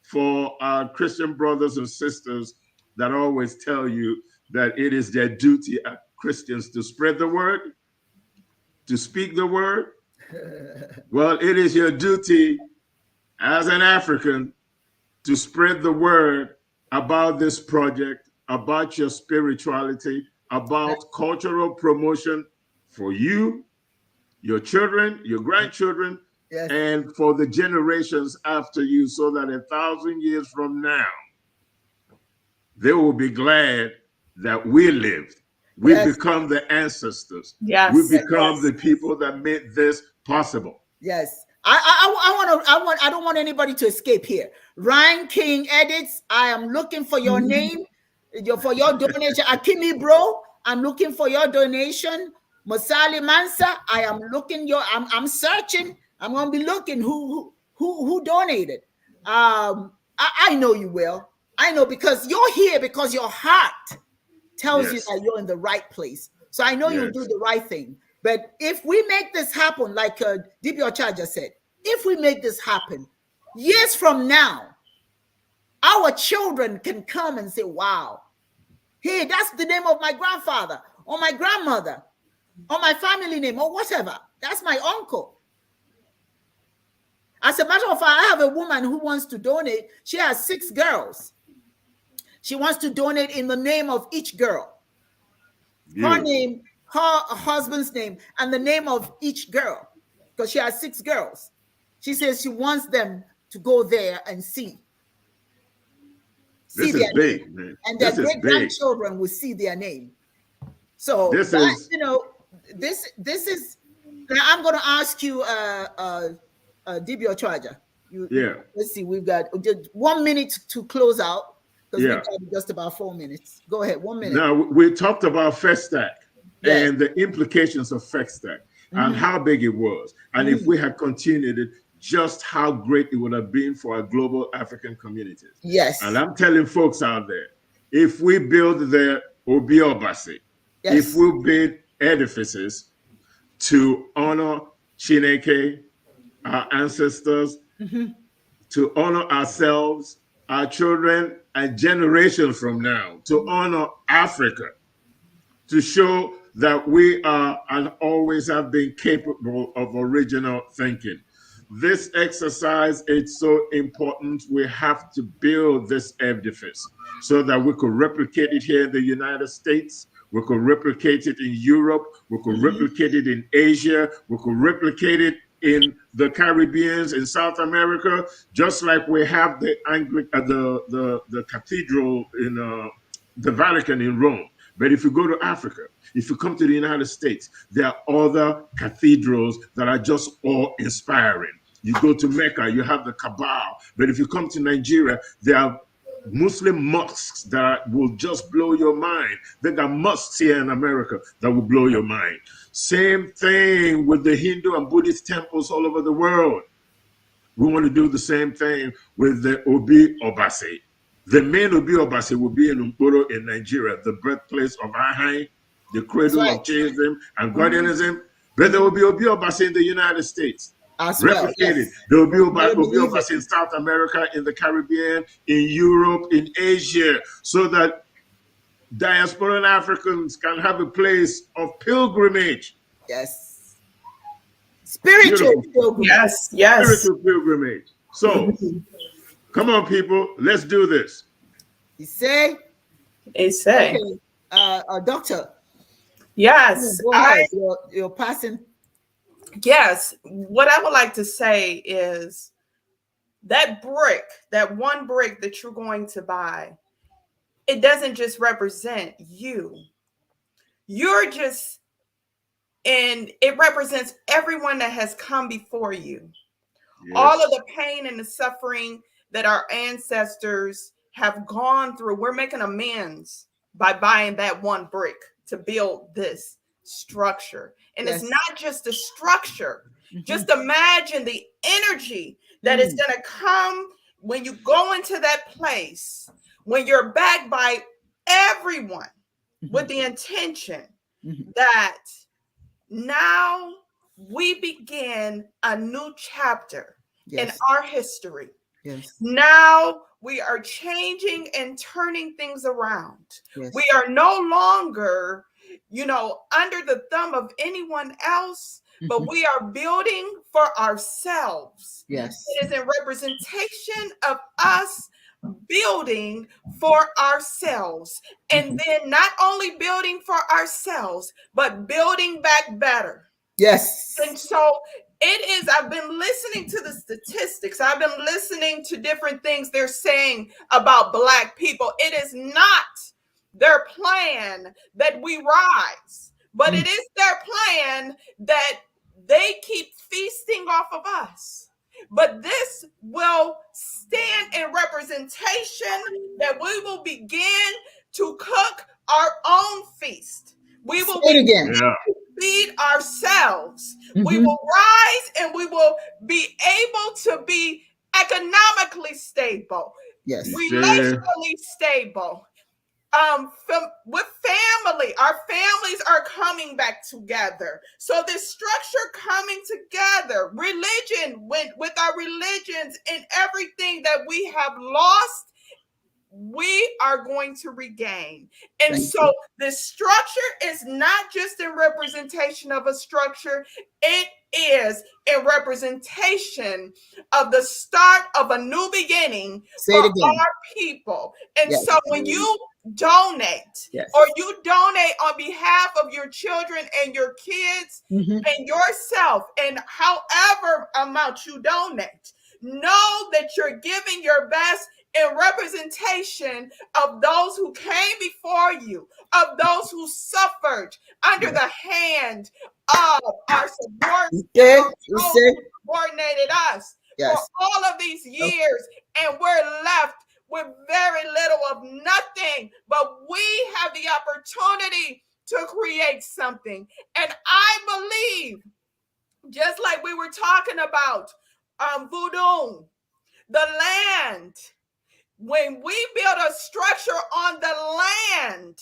For our Christian brothers and sisters that always tell you that it is their duty as Christians to spread the word, to speak the word. Well, it is your duty as an African to spread the word about this project, about your spirituality, about cultural promotion for you, your children, your grandchildren, and for the generations after you, so that 1,000 years from now, they will be glad that we lived. We become the ancestors. Yes. We become the people that made this possible. Yes. I don't want anybody to escape here. Ryan King edits. I am looking for your name, for your donation. Akimi bro, I'm looking for your donation. Masali Mansa, I am looking I'm searching. I'm gonna be looking who donated. I know you will. I know, because you're here because your heart tells you that you're in the right place. So I know you'll do the right thing. But if we make this happen, like DB Ochaja said, if we make this happen, years from now, our children can come and say, wow, hey, that's the name of my grandfather or my grandmother or my family name or whatever. That's my uncle. As a matter of fact, I have a woman who wants to donate. She has 6 girls. She wants to donate in the name of each girl. Her name, her husband's name, and the name of each girl, because she has 6 girls. She says she wants them to go there and see. This is big, man. And their great grandchildren will see their name. So this is. Now I'm going to ask you, DB Ochaja. Let's see. We've got just 1 minute to close out. Because we got just about 4 minutes. Go ahead, 1 minute. Now, we talked about FESTAC and the implications of FESTAC and how big it was. And if we had continued it, just how great it would have been for our global African communities. Yes. And I'm telling folks out there, if we build the OBI OBASi, if we build edifices to honor Chineke, our ancestors, to honor ourselves, our children, and generations from now, to honor Africa, to show that we are and always have been capable of original thinking. This exercise is so important. We have to build this edifice so that we could replicate it here in the United States. We could replicate it in Europe. We could replicate it in Asia. We could replicate it in the Caribbean, in South America, just like we have the cathedral in the Vatican in Rome. But if you go to Africa, if you come to the United States, there are other cathedrals that are just awe-inspiring. You go to Mecca, you have the Kaaba. But if you come to Nigeria, there are Muslim mosques that will just blow your mind. There are mosques here in America that will blow your mind. Same thing with the Hindu and Buddhist temples all over the world. We want to do the same thing with the OBI OBASi. The main OBI OBASi will be in Nkporo in Nigeria, the birthplace of Ahai, the cradle of Chiism and Godianism. But there will be OBI OBASi in the United States. Replicated. There will be OBI OBASi in South America, in the Caribbean, in Europe, in Asia, so that diasporan Africans can have a place of pilgrimage. Yes. Spiritual pilgrimage. Yes. Spiritual pilgrimage. So, come on, people, let's do this. You say? Okay. Doctor. Yes. You're passing. Yes. What I would like to say is that brick, that one brick that you're going to buy, it doesn't just represent you. You're just, and it represents everyone that has come before you. Yes. All of the pain and the suffering that our ancestors have gone through, we're making amends by buying that one brick to build this structure. And it's not just a structure. Just imagine the energy that is going to come when you go into that place, when you're backed by everyone with the intention that now we begin a new chapter in our history. Yes. Now we are changing and turning things around. Yes. We are no longer, under the thumb of anyone else, but we are building for ourselves. Yes. It is a representation of us building for ourselves. And then not only building for ourselves, but building back better. Yes. And so It is, I've been listening to the statistics. I've been listening to different things they're saying about Black people. It is not their plan that we rise, but it is their plan that they keep feasting off of us. But this will stand in representation that we will begin to cook our own feast. We will begin to feed ourselves. We will rise and we will be able to be economically stable, relationally stable. With family, our families are coming back together. So this structure coming together, religion, with our religions and everything that we have lost, we are going to regain. And so this structure is not just in representation of a structure, it is a representation of the start of a new beginning for our people. And so when you donate or you donate on behalf of your children and your kids and yourself, and however amount you donate, know that you're giving your best in representation of those who came before you, of those who suffered under the hand of our subordinates, who subordinated us for all of these years, and we're left with very little of nothing, but we have the opportunity to create something. And I believe, just like we were talking about voodoo, the land, when we build a structure on the land,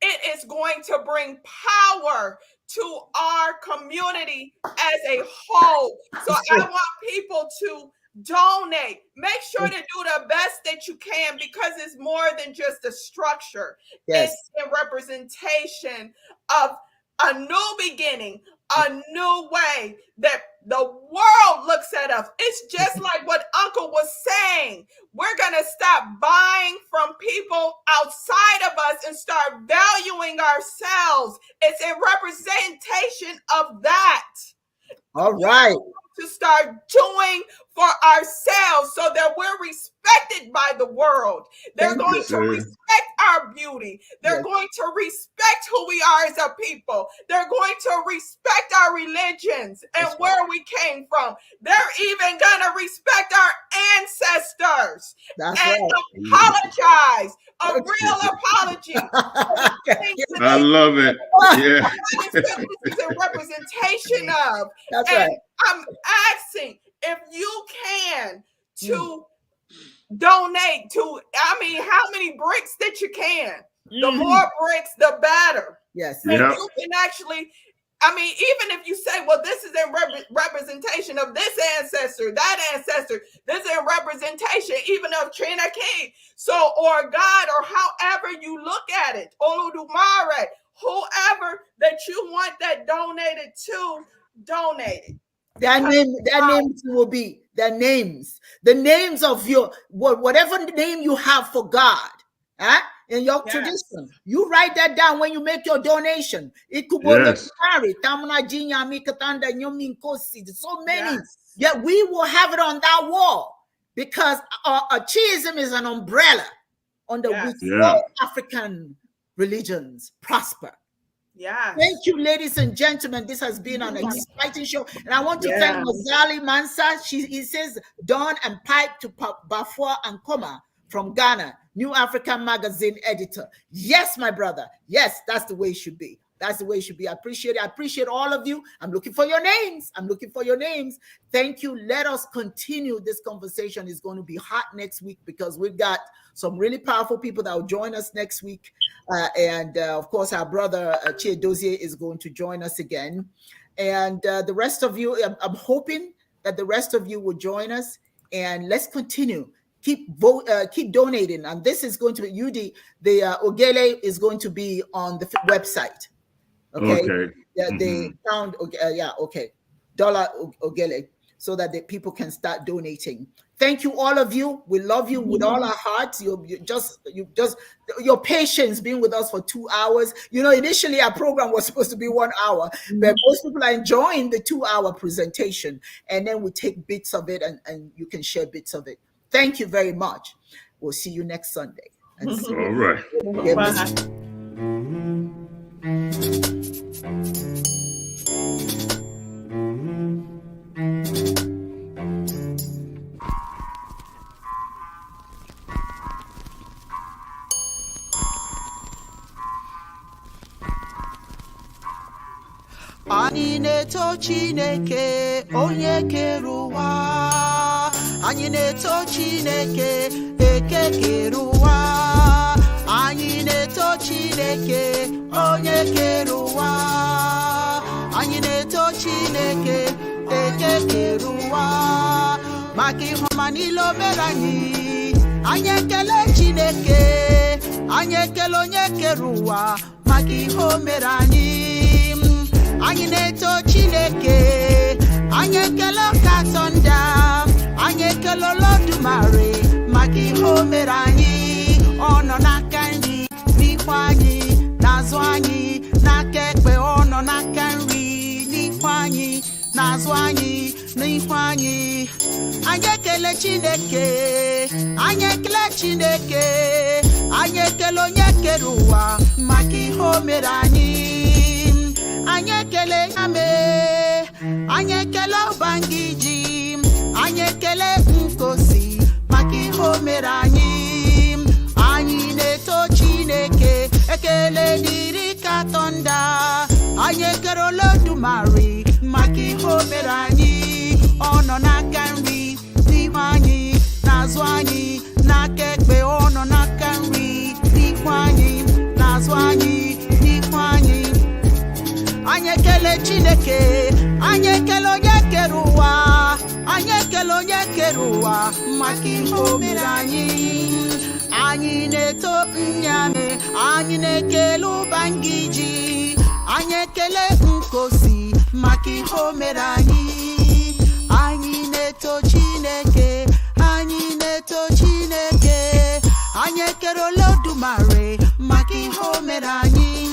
it is going to bring power to our community as a whole. So I want people to donate. Make sure to do the best that you can, because it's more than just a structure. It's a representation of a new beginning, a new way that the world looks at us. It's just like what Uncle was saying. We're going to stop buying from people outside of us and start valuing ourselves. It's a representation of that. All right. To start doing for ourselves so that we're respected by the world. They're going to respect our beauty. They're going to respect who we are as a people. They're going to respect our religions and where we came from. They're even going to respect our ancestors and apologize. A real apology. I love it. Yeah. This is a representation of. I'm asking if you can to donate to, I mean, how many bricks that you can. The more bricks, the better. Yes. And you can actually, I mean, even if you say, well, this is a representation of this ancestor, that ancestor, this is a representation even of Chineke, so, or God, or however you look at it, Oludumare, whoever that you want that donated to, donate it. Their names will be their names. The names of your, whatever name you have for God. In your tradition, you write that down when you make your donation. It could be so many. Yeah, we will have it on that wall, because Chiism is an umbrella under which all African religions prosper. Yeah. Thank you, ladies and gentlemen. This has been an exciting show. And I want to thank Mazali Mansa. He says, Dawn and Pipe to Bafua and Koma from Ghana, New African Magazine editor. Yes, my brother. Yes, that's the way it should be. That's the way it should be. I appreciate it. I appreciate all of you. I'm looking for your names. Thank you. Let us continue. This conversation is going to be hot next week, because we've got some really powerful people that will join us next week. And of course, our brother Chie Dozier is going to join us again. And the rest of you, I'm hoping that the rest of you will join us. And let's continue. Keep donating. And this is going to be the Ogele is going to be on the website. Okay. They found $1 Ogele, so that the people can start donating. Thank you, all of you. We love you with all our hearts. You just your patience being with us for 2 hours. Initially our program was supposed to be 1 hour, but most people are enjoying the 2-hour presentation, and then we take bits of it and you can share bits of it. Thank you very much. We'll see you next Sunday. And see all right. Bye. Anyị na-eto Chineke onye kere ụwa. Anyị na-eto Chineke eke kere ụwa. Anyị na-eto Chineke onye kere ụwa. Anyị na-eto Chineke eke kere ụwa. Maka ihe ọma niile o mere anyị. Anyị ekele Chineke. Anyị ekele onye kere ụwa maka ihe o mere anyị. Anyị na-eto Chineke, anyị ekele Ọkatọnda, anyị ekele Olodumare maka ihe o mere anyị. Ọ nọ n'aka nri n'ihu anyị, n'azụ anyị, n'aka ekpe. Ọ nọ n'aka nri n'ihu anyị, n'azụ anyị, n'ihu anyị. Anyị ekele Chineke, anyị ekele Chineke, anyị ekele onye kere ụwa maka ihe o mere anyị. Anyị ekele Yame, anyị ekele Ubangiji, anyị ekele Nkosi maka ihe o mere anyị. Anyị na-eto Chineke, ekele dịrị Katọnda, anyị ekele Olodumare maka ihe o mere anyị. Ọ nọ n'aka nri n'ihu anyị, n'azụ anyị, n'aka ekpe. Ọ nọ n'aka nri n'ihu anyị, n'azụ anyị, n'ihu anyị. Anyị ekele Chineke, anyị ekele onye kere ụwa, anyị ekele onye kere ụwa maka ihe o mere anyị. Anyị na-eto Nyame, anyị na-ekele Ubangiji, anyị ekele Nkosi maka ihe o mere anyị. Anyị na-eto Chineke, anyị na-eto Chineke, anyị ekele Olodumare maka ihe o mere anyị.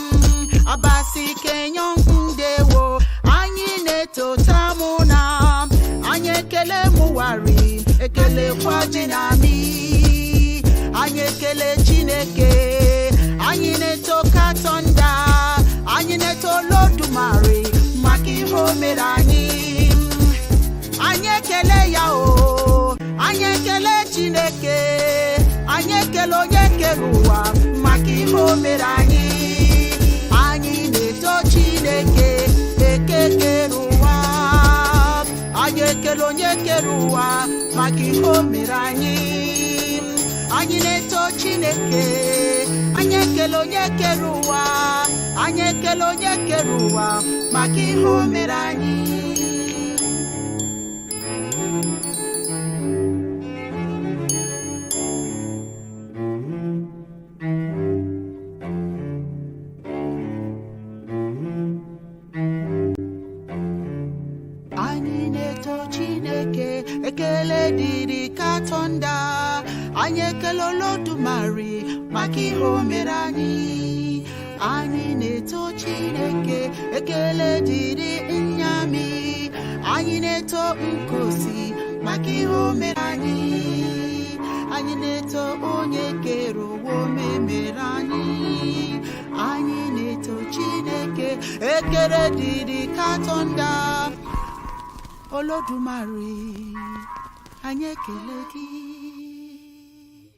Obasi Kenyon ndewo, anyị na-eto Tamuna, anyị ekele Muwari, ekele kwa Jinami. Anyị ekele Chineke, anyị na-eto Katọnda, anyị na-eto Olodumare maka ihe o mere anyị. Anyị ekele ya o, anyị ekele Chineke, anyị ekele onye kere ụwa maka ihe o mere anyị. Chineke eke kere ụwa, anyị ekele onye kere ụwa maka ihe o mere anyị. Anyị na-eto Chineke, anyị ekele onye kere ụwa, anyị ekele onye kere ụwa maka ihe o mere anyị. Ekele dịrị Katọnda, anyị ekele Olodumare maka ihe o mere anyị. Anyị na-eto Chineke, ekele dịrị Nyame, anyị na-eto Nkosi maka ihe o mere anyị. Anyị na-eto onye kere ụwa mere anyị. Anyị na-eto Chineke, ekele dịrị Katọnda, Olodumare, anyị ekele gị.